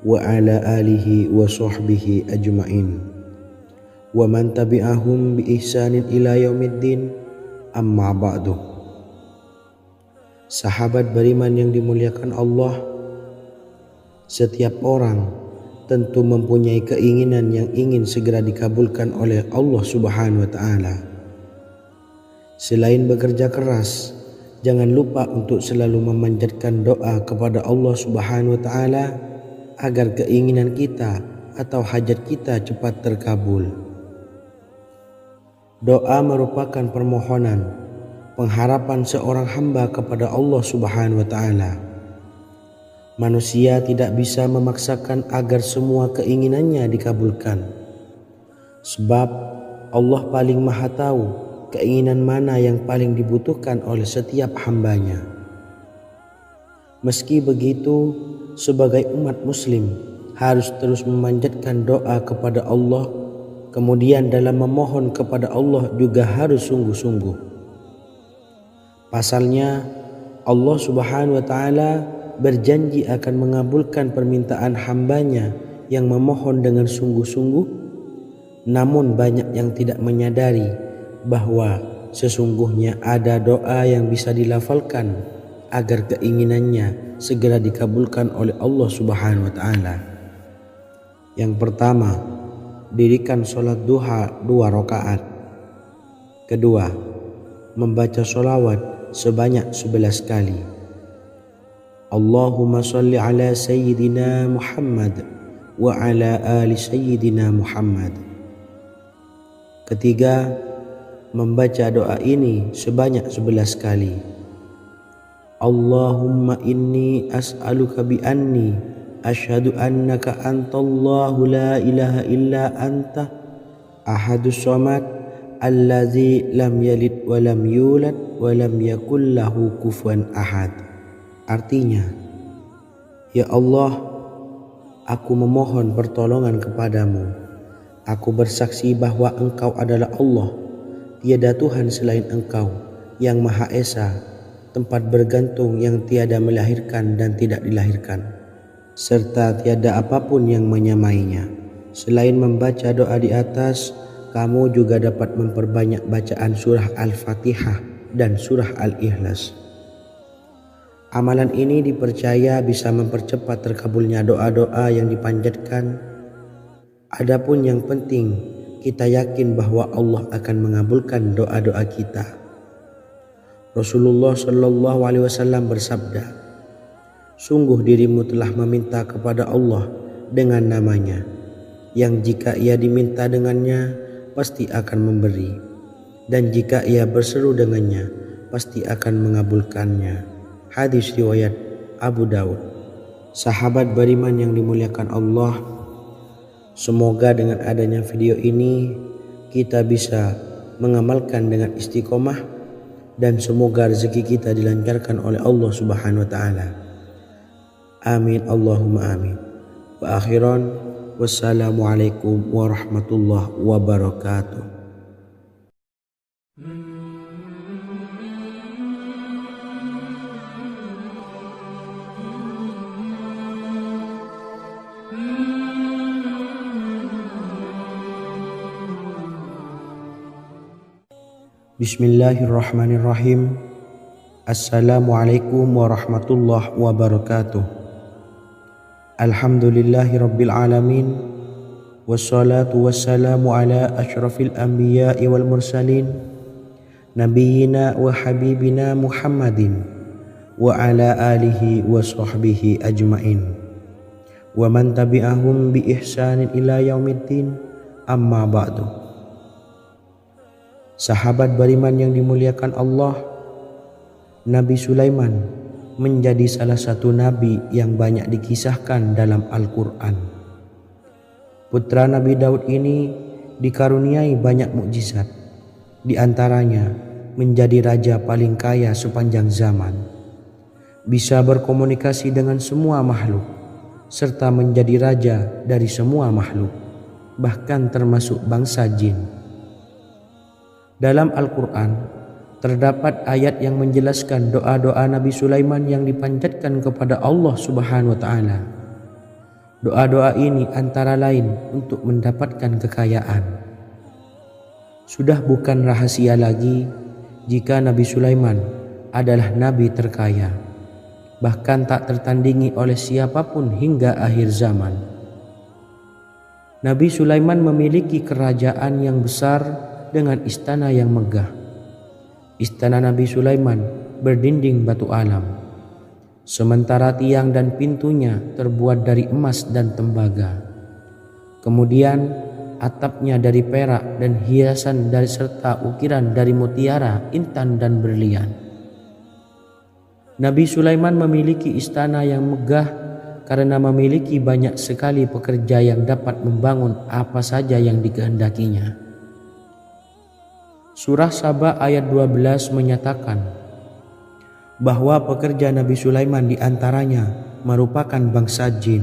wa ala alihi wa sahbihi ajma'in wa man tabi'ahum bi ihsanin ila yaumiddin, amma ba'du. Sahabat beriman yang dimuliakan Allah, setiap orang tentu mempunyai keinginan yang ingin segera dikabulkan oleh Allah Subhanahu wa Ta'ala. Selain bekerja keras, jangan lupa untuk selalu memanjatkan doa kepada Allah Subhanahu wa Ta'ala agar keinginan kita atau hajat kita cepat terkabul. Doa merupakan permohonan, pengharapan seorang hamba kepada Allah Subhanahu wa Ta'ala. Manusia tidak bisa memaksakan agar semua keinginannya dikabulkan, sebab Allah paling maha tahu keinginan mana yang paling dibutuhkan oleh setiap hambanya. Meski begitu, sebagai umat muslim harus terus memanjatkan doa kepada Allah, kemudian dalam memohon kepada Allah juga harus sungguh-sungguh. Pasalnya, Allah Subhanahu wa Ta'ala berjanji akan mengabulkan permintaan hambanya yang memohon dengan sungguh-sungguh. Namun banyak yang tidak menyadari bahwa sesungguhnya ada doa yang bisa dilafalkan agar keinginannya segera dikabulkan oleh Allah Subhanahu wa Ta'ala. Yang pertama, dirikan sholat duha 2 rakaat. Kedua, membaca sholawat sebanyak 11 kali. Allahumma salli ala Sayyidina Muhammad wa ala ali Sayyidina Muhammad. Ketiga, membaca doa ini sebanyak 11 kali. Allahumma inni as'aluka bi anni asyhadu annaka antallahu la ilaha illa anta ahadus samad allazi lam yalid wa lam yulad wa lam yakul lahu kufuwan ahad. Artinya, ya Allah, aku memohon pertolongan kepadamu. Aku bersaksi bahwa Engkau adalah Allah, tiada Tuhan selain Engkau, yang Maha Esa, tempat bergantung yang tiada melahirkan dan tidak dilahirkan, serta tiada apapun yang menyamainya. Selain membaca doa di atas, kamu juga dapat memperbanyak bacaan surah Al-Fatihah dan surah Al-Ikhlas. Amalan ini dipercaya bisa mempercepat terkabulnya doa-doa yang dipanjatkan. Adapun yang penting, kita yakin bahwa Allah akan mengabulkan doa-doa kita. Rasulullah Shallallahu Alaihi Wasallam bersabda, sungguh dirimu telah meminta kepada Allah dengan namanya, yang jika ia diminta dengannya, pasti akan memberi, dan jika ia berseru dengannya, pasti akan mengabulkannya. Hadis riwayat Abu Daud. Sahabat beriman yang dimuliakan Allah, semoga dengan adanya video ini kita bisa mengamalkan dengan istiqomah, dan semoga rezeki kita dilancarkan oleh Allah Subhanahu wa taala. Amin Allahumma amin. Wa akhiran, wassalamualaikum warahmatullahi wabarakatuh. Bismillahirrahmanirrahim. Assalamualaikum warahmatullahi wabarakatuh. Alhamdulillahi rabbil alamin. Wassalatu wassalamu ala asyrafil anbiya'i wal mursalin, nabiyyina wa habibina Muhammadin wa ala alihi wa sahbihi ajmain, wa man tabi'ahum bi ihsanin ila yaumiddin, amma ba'du. Sahabat beriman yang dimuliakan Allah, Nabi Sulaiman menjadi salah satu nabi yang banyak dikisahkan dalam Al-Quran. Putra Nabi Daud ini dikaruniai banyak mukjizat, di antaranya menjadi raja paling kaya sepanjang zaman, bisa berkomunikasi dengan semua makhluk, serta menjadi raja dari semua makhluk, bahkan termasuk bangsa jin. Dalam Al-Quran terdapat ayat yang menjelaskan doa-doa Nabi Sulaiman yang dipanjatkan kepada Allah Subhanahu wa taala. Doa-doa ini antara lain untuk mendapatkan kekayaan. Sudah bukan rahasia lagi jika Nabi Sulaiman adalah nabi terkaya, bahkan tak tertandingi oleh siapapun hingga akhir zaman. Nabi Sulaiman memiliki kerajaan yang besar dengan istana yang megah. Istana Nabi Sulaiman berdinding batu alam, sementara tiang dan pintunya terbuat dari emas dan tembaga. Kemudian atapnya dari perak dan hiasan dari serta ukiran dari mutiara, intan dan berlian. Nabi Sulaiman memiliki istana yang megah karena memiliki banyak sekali pekerja yang dapat membangun apa saja yang dikehendakinya. Surah Saba ayat 12 menyatakan bahwa pekerja Nabi Sulaiman diantaranya merupakan bangsa jin.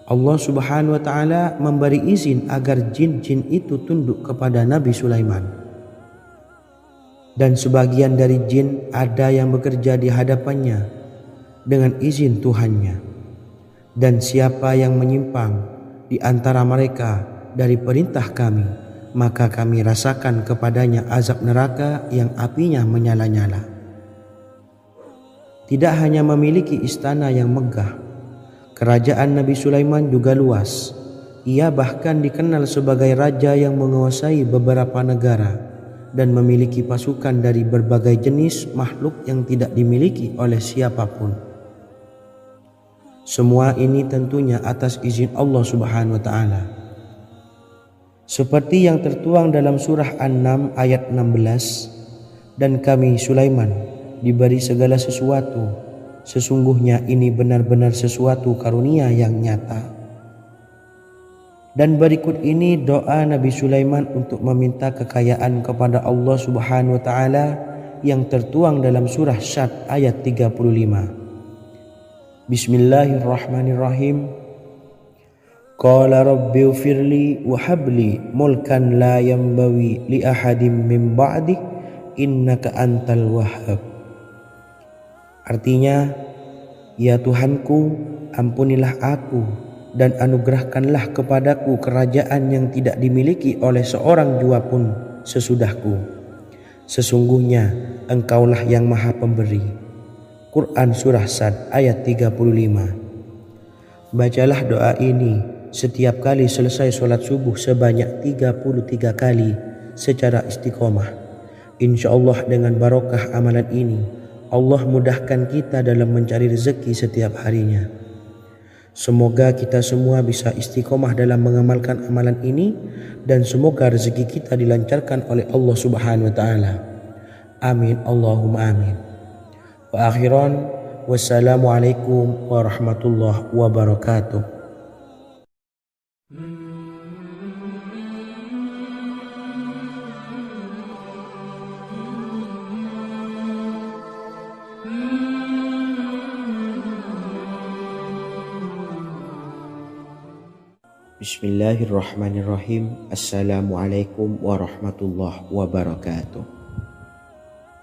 Allah Subhanahu wa taala memberi izin agar jin-jin itu tunduk kepada Nabi Sulaiman. Dan sebagian dari jin ada yang bekerja di hadapannya dengan izin Tuhannya. Dan siapa yang menyimpang di antara mereka dari perintah kami, maka kami rasakan kepadanya azab neraka yang apinya menyala-nyala. Tidak hanya memiliki istana yang megah, kerajaan Nabi Sulaiman juga luas. Ia bahkan dikenal sebagai raja yang menguasai beberapa negara dan memiliki pasukan dari berbagai jenis makhluk yang tidak dimiliki oleh siapapun. Semua ini tentunya atas izin Allah Subhanahu wa taala. Seperti yang tertuang dalam surah An-Naml ayat 16, dan kami Sulaiman diberi segala sesuatu, sesungguhnya ini benar-benar sesuatu karunia yang nyata. Dan berikut ini doa Nabi Sulaiman untuk meminta kekayaan kepada Allah Subhanahu wa taala yang tertuang dalam surah Syad ayat 35. Bismillahirrahmanirrahim. Qala rabbi ighfirli wa habli mulkan la yanbawi li ahadin min ba'di innaka antal wahhab. Artinya, ya Tuhanku, ampunilah aku dan anugerahkanlah kepadaku kerajaan yang tidak dimiliki oleh seorang jua pun sesudahku. Sesungguhnya Engkaulah yang Maha Pemberi. Quran Surah Sad ayat 35. Bacalah doa ini setiap kali selesai sholat subuh sebanyak 33 kali secara istiqomah. Insya Allah dengan barokah amalan ini, Allah mudahkan kita dalam mencari rezeki setiap harinya. Semoga kita semua bisa istiqomah dalam mengamalkan amalan ini, dan semoga rezeki kita dilancarkan oleh Allah Subhanahu wa taala. Amin Allahumma amin. Wa akhiran, wassalamualaikum warahmatullahi wabarakatuh. Bismillahirrahmanirrahim. Assalamualaikum warahmatullahi wabarakatuh.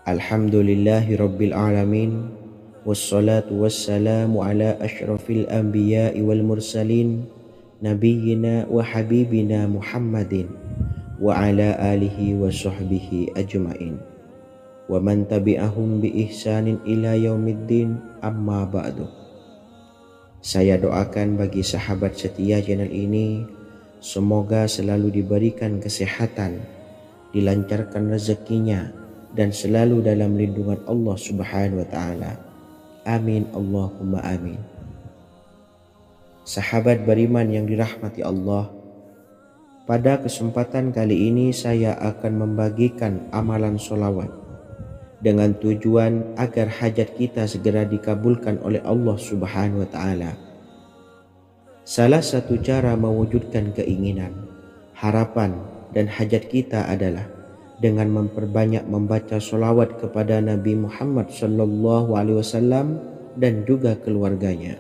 Alhamdulillahi rabbil alamin. Wassalatu wassalamu ala ashrafil anbiya'i wal mursalin, nabiyyina wa habibina Muhammadin wa ala alihi wa sahbihi ajma'in wa man tabi'ahum bi ihsanin ila yaumiddin, amma ba'du. Saya doakan bagi sahabat setia channel ini, semoga selalu diberikan kesehatan, dilancarkan rezekinya, dan selalu dalam lindungan Allah Subhanahu wa taala. Amin Allahumma amin. Sahabat beriman yang dirahmati Allah, pada kesempatan kali ini saya akan membagikan amalan sholawat dengan tujuan agar hajat kita segera dikabulkan oleh Allah Subhanahu wa taala. Salah satu cara mewujudkan keinginan, harapan, dan hajat kita adalah dengan memperbanyak membaca sholawat kepada Nabi Muhammad SAW dan juga keluarganya.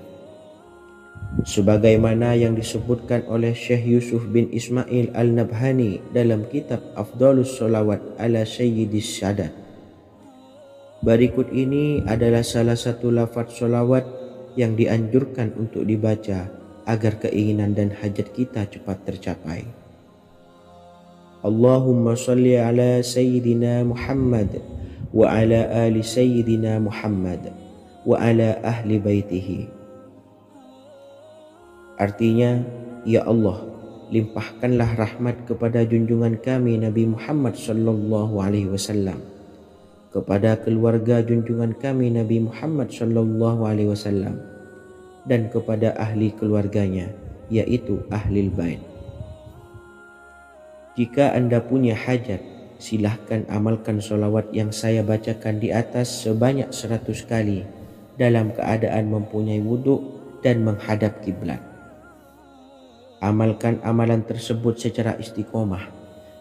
Sebagaimana yang disebutkan oleh Syekh Yusuf bin Ismail Al-Nabhani dalam kitab Afdhalus Sholawat ala Sayyidis Sadat. Berikut ini adalah salah satu lafaz sholawat yang dianjurkan untuk dibaca agar keinginan dan hajat kita cepat tercapai. Allahumma salli ala Sayyidina Muhammad wa ala ali Sayyidina Muhammad wa ala ahli baitihi. Artinya, ya Allah, limpahkanlah rahmat kepada junjungan kami Nabi Muhammad SAW, kepada keluarga junjungan kami Nabi Muhammad SAW, dan kepada ahli keluarganya, yaitu ahlil bait. Jika Anda punya hajat, silahkan amalkan sholawat yang saya bacakan di atas sebanyak 100 kali dalam keadaan mempunyai wudhu dan menghadap kiblat. Amalkan amalan tersebut secara istiqomah.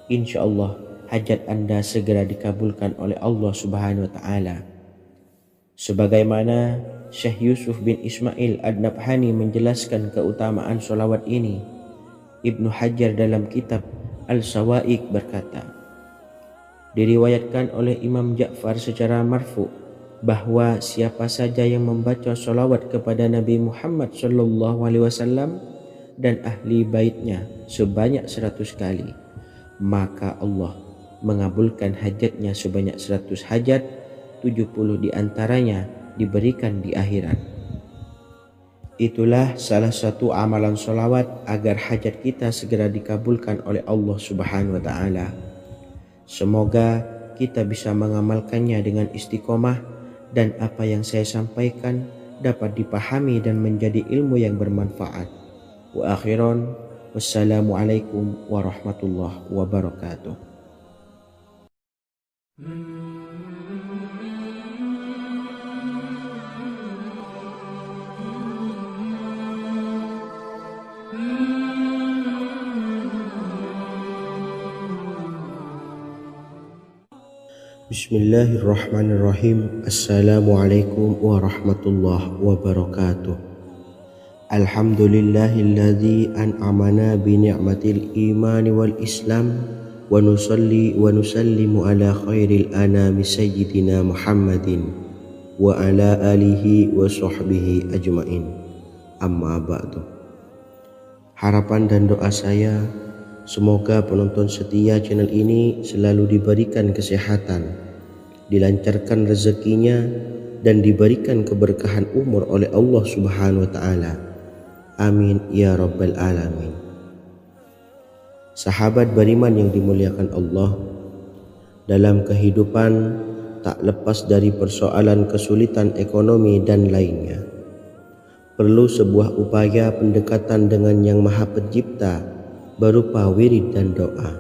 Insya Allah hajat Anda segera dikabulkan oleh Allah Subhanahu wa taala. Sebagaimana Syekh Yusuf bin Ismail Ad-Nabhani menjelaskan keutamaan sholawat ini, Ibnu Hajar dalam kitab Al-Sawa'iq berkata, diriwayatkan oleh Imam Ja'far secara marfu bahwa siapa saja yang membaca sholawat kepada Nabi Muhammad SAW dan ahli baitnya sebanyak 100 kali, maka Allah mengabulkan hajatnya sebanyak 100 hajat, 70 diantaranya diberikan di akhirat. Itulah salah satu amalan sholawat agar hajat kita segera dikabulkan oleh Allah Subhanahu wa taala. Semoga kita bisa mengamalkannya dengan istiqomah, dan apa yang saya sampaikan dapat dipahami dan menjadi ilmu yang bermanfaat. Wa akhiran, Wassalamualaikum warahmatullahi wabarakatuh. Bismillahirrahmanirrahim. Assalamualaikum warahmatullahi wabarakatuh. Alhamdulillahilladzi an'amana bi ni'matil imani wal islam wa nusalli wa nusallimu ala khairil anami sayyidina Muhammadin wa ala alihi wa sahbihi ajmain. Amma ba'du. Harapan dan doa saya, semoga penonton setia channel ini selalu diberikan kesehatan, dilancarkan rezekinya, dan diberikan keberkahan umur oleh Allah Subhanahu wa Ta'ala. Amin ya Rabbal Alamin. Sahabat beriman yang dimuliakan Allah, dalam kehidupan tak lepas dari persoalan kesulitan ekonomi dan lainnya. Perlu sebuah upaya pendekatan dengan Yang Maha Pencipta berupa wirid dan doa.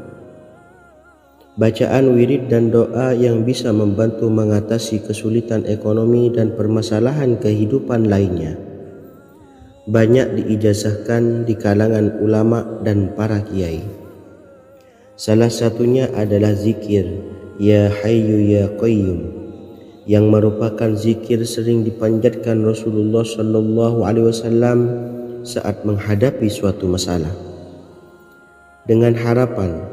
Bacaan wirid dan doa yang bisa membantu mengatasi kesulitan ekonomi dan permasalahan kehidupan lainnya banyak diijazahkan di kalangan ulama dan para kiai. Salah satunya adalah zikir Ya Hayyu Ya Qayyum, yang merupakan zikir sering dipanjatkan Rasulullah SAW saat menghadapi suatu masalah, dengan harapan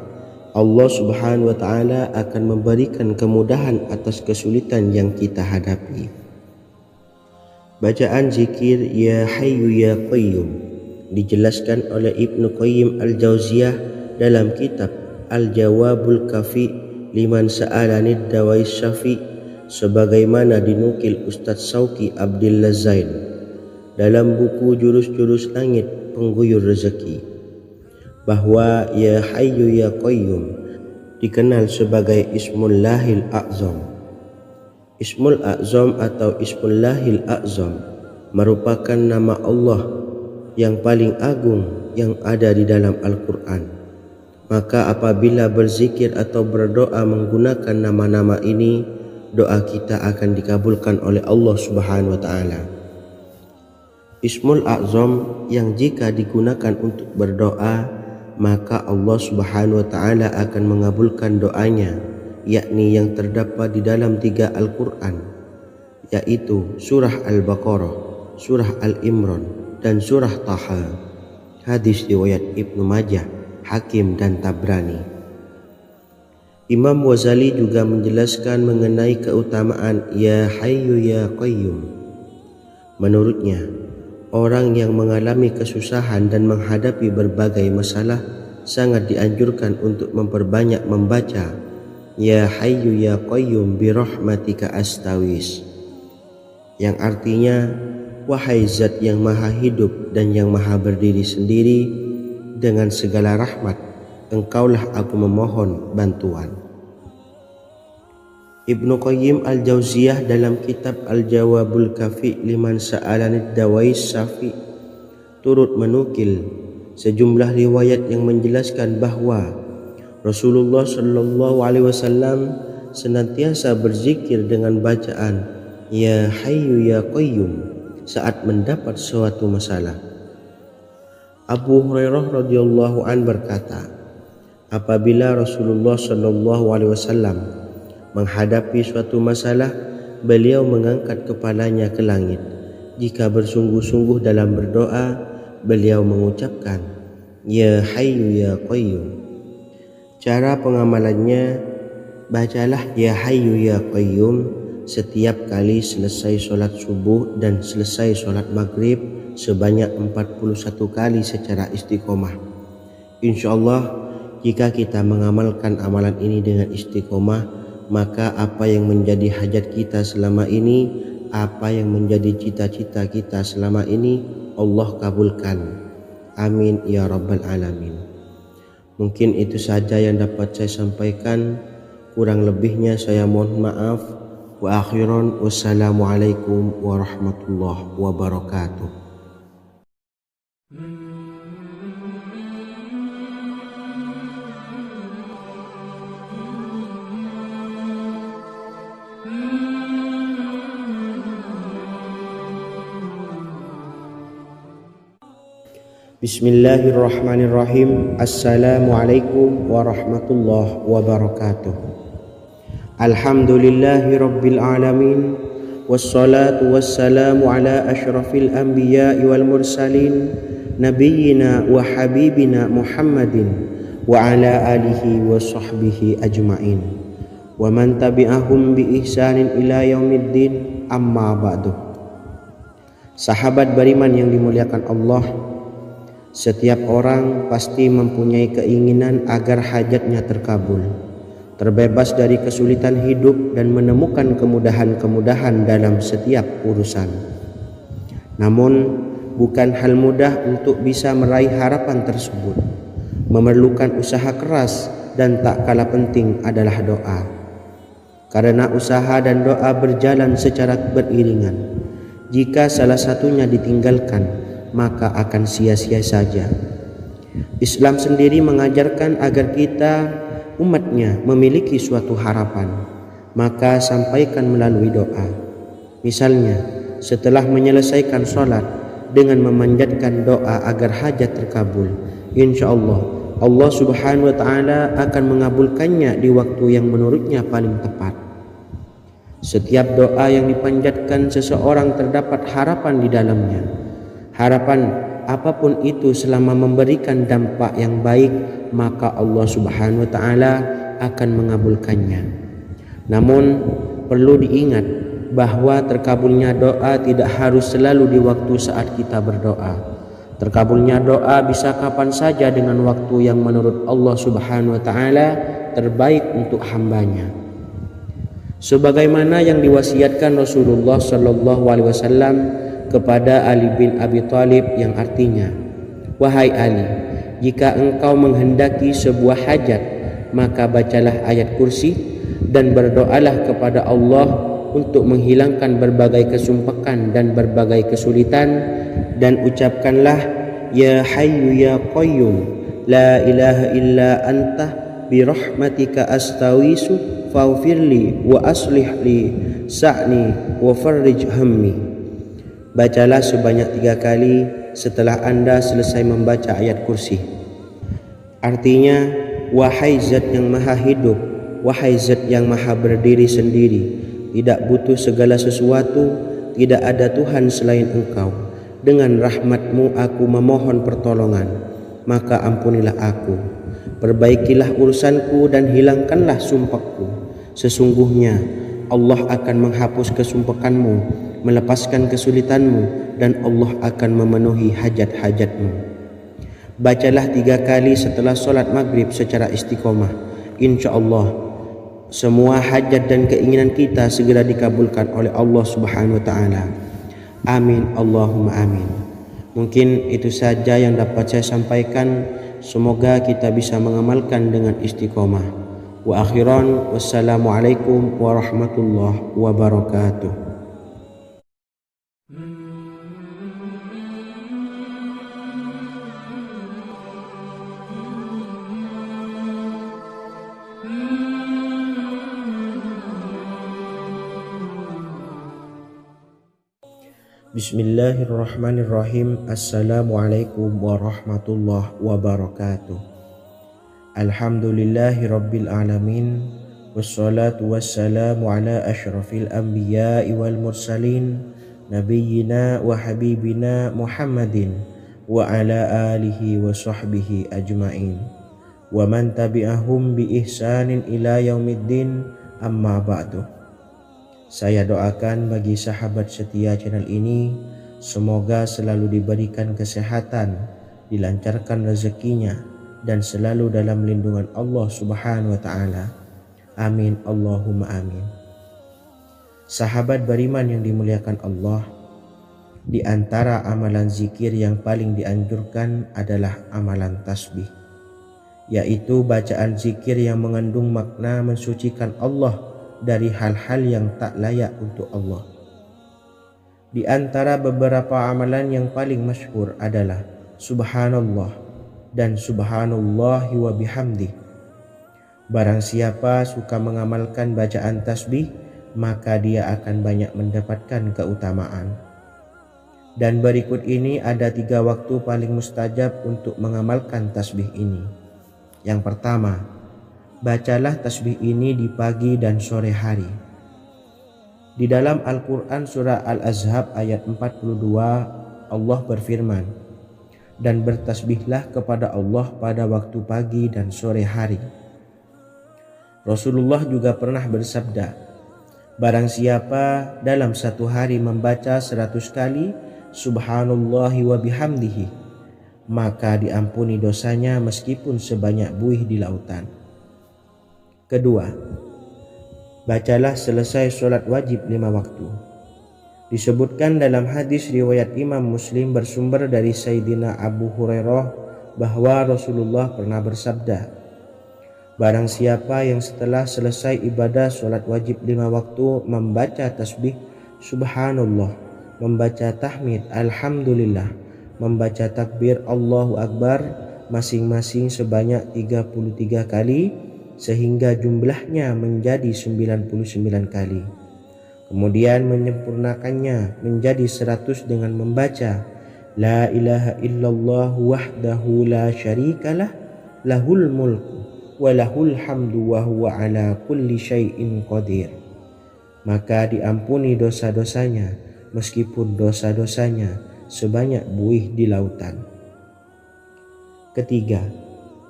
Allah Subhanahu wa Ta'ala akan memberikan kemudahan atas kesulitan yang kita hadapi. Bacaan zikir Ya Hayyu Ya Qayyum dijelaskan oleh Ibnu Qayyim Al-Jauziyah dalam kitab Al-Jawabul Kafi liman sa'alanid dawais syafi, sebagaimana dinukil Ustadz Sauki Abdillah Zain dalam buku Jurus-Jurus Langit Pengguyur Rezeki, bahwa Ya Hayyu Ya Qayyum dikenal sebagai Ismullahil A'zam. Ismul A'zam atau Ismullahil A'zam merupakan nama Allah yang paling agung yang ada di dalam Al-Quran. Maka apabila berzikir atau berdoa menggunakan nama-nama ini, doa kita akan dikabulkan oleh Allah Subhanahu wa Ta'ala. Ismul A'zam yang jika digunakan untuk berdoa, maka Allah Subhanahu wa Ta'ala akan mengabulkan doanya, yakni yang terdapat di dalam 3 Al-Quran, yaitu surah Al-Baqarah, surah Al-Imran, dan surah Taha. Hadis riwayat Ibnu Majah, Hakim, dan Tabrani. Imam Ghazali juga menjelaskan mengenai keutamaan Ya Hayyu Ya Qayyum. Menurutnya, orang yang mengalami kesusahan dan menghadapi berbagai masalah sangat dianjurkan untuk memperbanyak membaca Ya Hayyu Ya Qayyum bi rahmatika astawis, yang artinya, wahai zat yang maha hidup dan yang maha berdiri sendiri, dengan segala rahmat engkaulah aku memohon bantuan. Ibnu Qayyim Al-Jauziyah dalam kitab Al-Jawabul Kafi liman sa'alanid dawais syafi turut menukil sejumlah riwayat yang menjelaskan bahwa Rasulullah SAW senantiasa berzikir dengan bacaan Ya Hayyu Ya Qayyum saat mendapat suatu masalah. Abu Hurairah radhiyallahu an berkata, apabila Rasulullah SAW menghadapi suatu masalah, beliau mengangkat kepalanya ke langit. Jika bersungguh-sungguh dalam berdoa, beliau mengucapkan Ya Hayyu Ya Qayyum. Cara pengamalannya, bacalah Ya Hayyu Ya Qayyum setiap kali selesai sholat subuh dan selesai sholat maghrib sebanyak 41 kali secara istiqomah. Insyaallah, jika kita mengamalkan amalan ini dengan istiqomah, maka apa yang menjadi hajat kita selama ini, apa yang menjadi cita-cita kita selama ini, Allah kabulkan. Amin ya Rabbal Alamin. Mungkin itu saja yang dapat saya sampaikan. Kurang lebihnya saya mohon maaf. Wa akhiran, wassalamualaikum warahmatullahi wabarakatuh. Bismillahirrahmanirrahim. Assalamualaikum warahmatullahi wabarakatuh. Alhamdulillahi rabbil alamin. Wassalatu wassalamu ala ashrafil anbiya'i wal mursalin, nabiyyina wa habibina Muhammadin wa ala alihi wa sahbihi ajma'in, wa man tabi'ahum bi ihsanin ila yaumiddin, amma ba'du. Sahabat beriman yang dimuliakan Allah, setiap orang pasti mempunyai keinginan agar hajatnya terkabul, terbebas dari kesulitan hidup dan menemukan kemudahan-kemudahan dalam setiap urusan. Namun, bukan hal mudah untuk bisa meraih harapan tersebut. Memerlukan usaha keras dan tak kalah penting adalah doa. Karena usaha dan doa berjalan secara beriringan. Jika salah satunya ditinggalkan, maka akan sia-sia saja. Islam sendiri mengajarkan agar kita umatnya memiliki suatu harapan, maka sampaikan melalui doa. Misalnya, setelah menyelesaikan sholat dengan memanjatkan doa agar hajat terkabul, insya Allah Subhanahu wa ta'ala akan mengabulkannya di waktu yang menurutnya paling tepat. Setiap doa yang dipanjatkan seseorang terdapat harapan di dalamnya. Harapan apapun itu selama memberikan dampak yang baik, maka Allah Subhanahu wa ta'ala akan mengabulkannya. Namun perlu diingat bahwa terkabulnya doa tidak harus selalu di waktu saat kita berdoa. Terkabulnya doa bisa kapan saja dengan waktu yang menurut Allah Subhanahu wa ta'ala terbaik untuk hambanya. Sebagaimana yang diwasiatkan Rasulullah sallallahu alaihi wasallam kepada Ali bin Abi Thalib, yang artinya, wahai Ali, jika engkau menghendaki sebuah hajat, maka bacalah ayat kursi dan berdoalah kepada Allah untuk menghilangkan berbagai kesumpakan dan berbagai kesulitan, dan ucapkanlah, ya hayyu ya qayyum la ilaha illa anta birahmatika astawisu faghfirli wa aslih li sa'ni wa farrij hammi. Bacalah sebanyak 3 kali setelah Anda selesai membaca ayat kursi. Artinya, wahai zat yang maha hidup, wahai zat yang maha berdiri sendiri, tidak butuh segala sesuatu, tidak ada Tuhan selain Engkau. Dengan rahmat-Mu aku memohon pertolongan, maka ampunilah aku. Perbaikilah urusanku dan hilangkanlah sumpahku. Sesungguhnya Allah akan menghapus kesumpakanmu, melepaskan kesulitanmu, dan Allah akan memenuhi hajat-hajatmu. Bacalah 3 kali setelah sholat maghrib secara istiqomah. Insya Allah semua hajat dan keinginan kita segera dikabulkan oleh Allah Subhanahu wa ta'ala. Amin, Allahumma amin. Mungkin itu saja yang dapat saya sampaikan. Semoga kita bisa mengamalkan dengan istiqomah. Wa akhiran, wassalamualaikum warahmatullahi wabarakatuh. Bismillahirrahmanirrahim. Assalamualaikum warahmatullahi wabarakatuh. Alhamdulillahi rabbil alamin. Wassalatu wassalamu ala ashrafil anbiya'i wal mursalin, nabiyyina wa habibina Muhammadin wa ala alihi wa sahbihi ajma'in, wa man tabi'ahum bi ihsanin ila yaumiddin, amma ba'du. Saya doakan bagi sahabat setia channel ini, semoga selalu diberikan kesehatan, dilancarkan rezekinya, dan selalu dalam lindungan Allah Subhanahu wa ta'ala. Amin, Allahumma amin. Sahabat beriman yang dimuliakan Allah, di antara amalan zikir yang paling dianjurkan adalah amalan tasbih, yaitu bacaan zikir yang mengandung makna mensucikan Allah dari hal-hal yang tak layak untuk Allah. Di antara beberapa amalan yang paling masyhur adalah Subhanallah dan Subhanallahi wa bihamdih. Barang siapa suka mengamalkan bacaan tasbih, maka dia akan banyak mendapatkan keutamaan. Dan berikut ini ada 3 waktu paling mustajab untuk mengamalkan tasbih ini. Yang pertama, bacalah tasbih ini di pagi dan sore hari. Di dalam Al-Quran surah Al-Ahzab ayat 42, Allah berfirman, dan bertasbihlah kepada Allah pada waktu pagi dan sore hari. Rasulullah juga pernah bersabda, barang siapa dalam satu hari membaca 100 kali Subhanallahi wa bihamdihi, maka diampuni dosanya meskipun sebanyak buih di lautan. Kedua, bacalah selesai sholat wajib 5 waktu. Disebutkan dalam hadis riwayat Imam Muslim bersumber dari Sayyidina Abu Hurairah bahwa Rasulullah pernah bersabda, barang siapa yang setelah selesai ibadah sholat wajib 5 waktu membaca tasbih Subhanallah, membaca tahmid Alhamdulillah, membaca takbir Allahu Akbar masing-masing sebanyak 33 kali sehingga jumlahnya menjadi 99 kali. Kemudian menyempurnakannya menjadi 100 dengan membaca La ilaha illallah wahdahu la syarikalah lahul mulku wa lahul hamdu wa huwa ala kulli syai'in qadir. Maka diampuni dosa-dosanya meskipun dosa-dosanya sebanyak buih di lautan. Ketiga,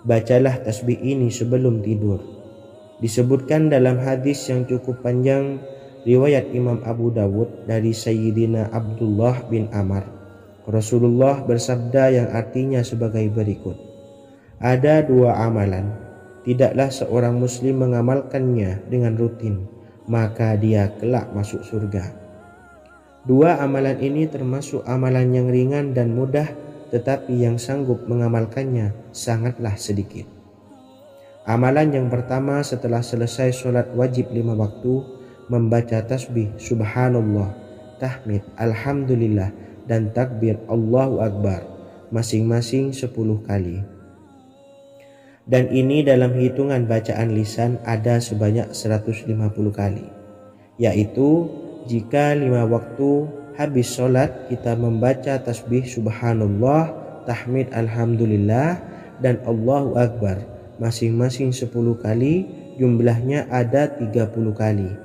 bacalah tasbih ini sebelum tidur. Disebutkan dalam hadis yang cukup panjang riwayat Imam Abu Dawud dari Sayyidina Abdullah bin Amr, Rasulullah bersabda yang artinya sebagai berikut, ada 2 amalan, tidaklah seorang muslim mengamalkannya dengan rutin, maka dia kelak masuk surga. 2 amalan ini termasuk amalan yang ringan dan mudah, tetapi yang sanggup mengamalkannya sangatlah sedikit. Amalan yang pertama setelah selesai sholat wajib 5 waktu, membaca tasbih Subhanallah, tahmid Alhamdulillah, dan takbir Allahu Akbar masing-masing 10 kali. Dan ini dalam hitungan bacaan lisan ada sebanyak 150 kali, yaitu jika 5 waktu habis sholat kita membaca tasbih Subhanallah, tahmid Alhamdulillah, dan Allahu Akbar masing-masing 10 kali, jumlahnya ada 30 kali.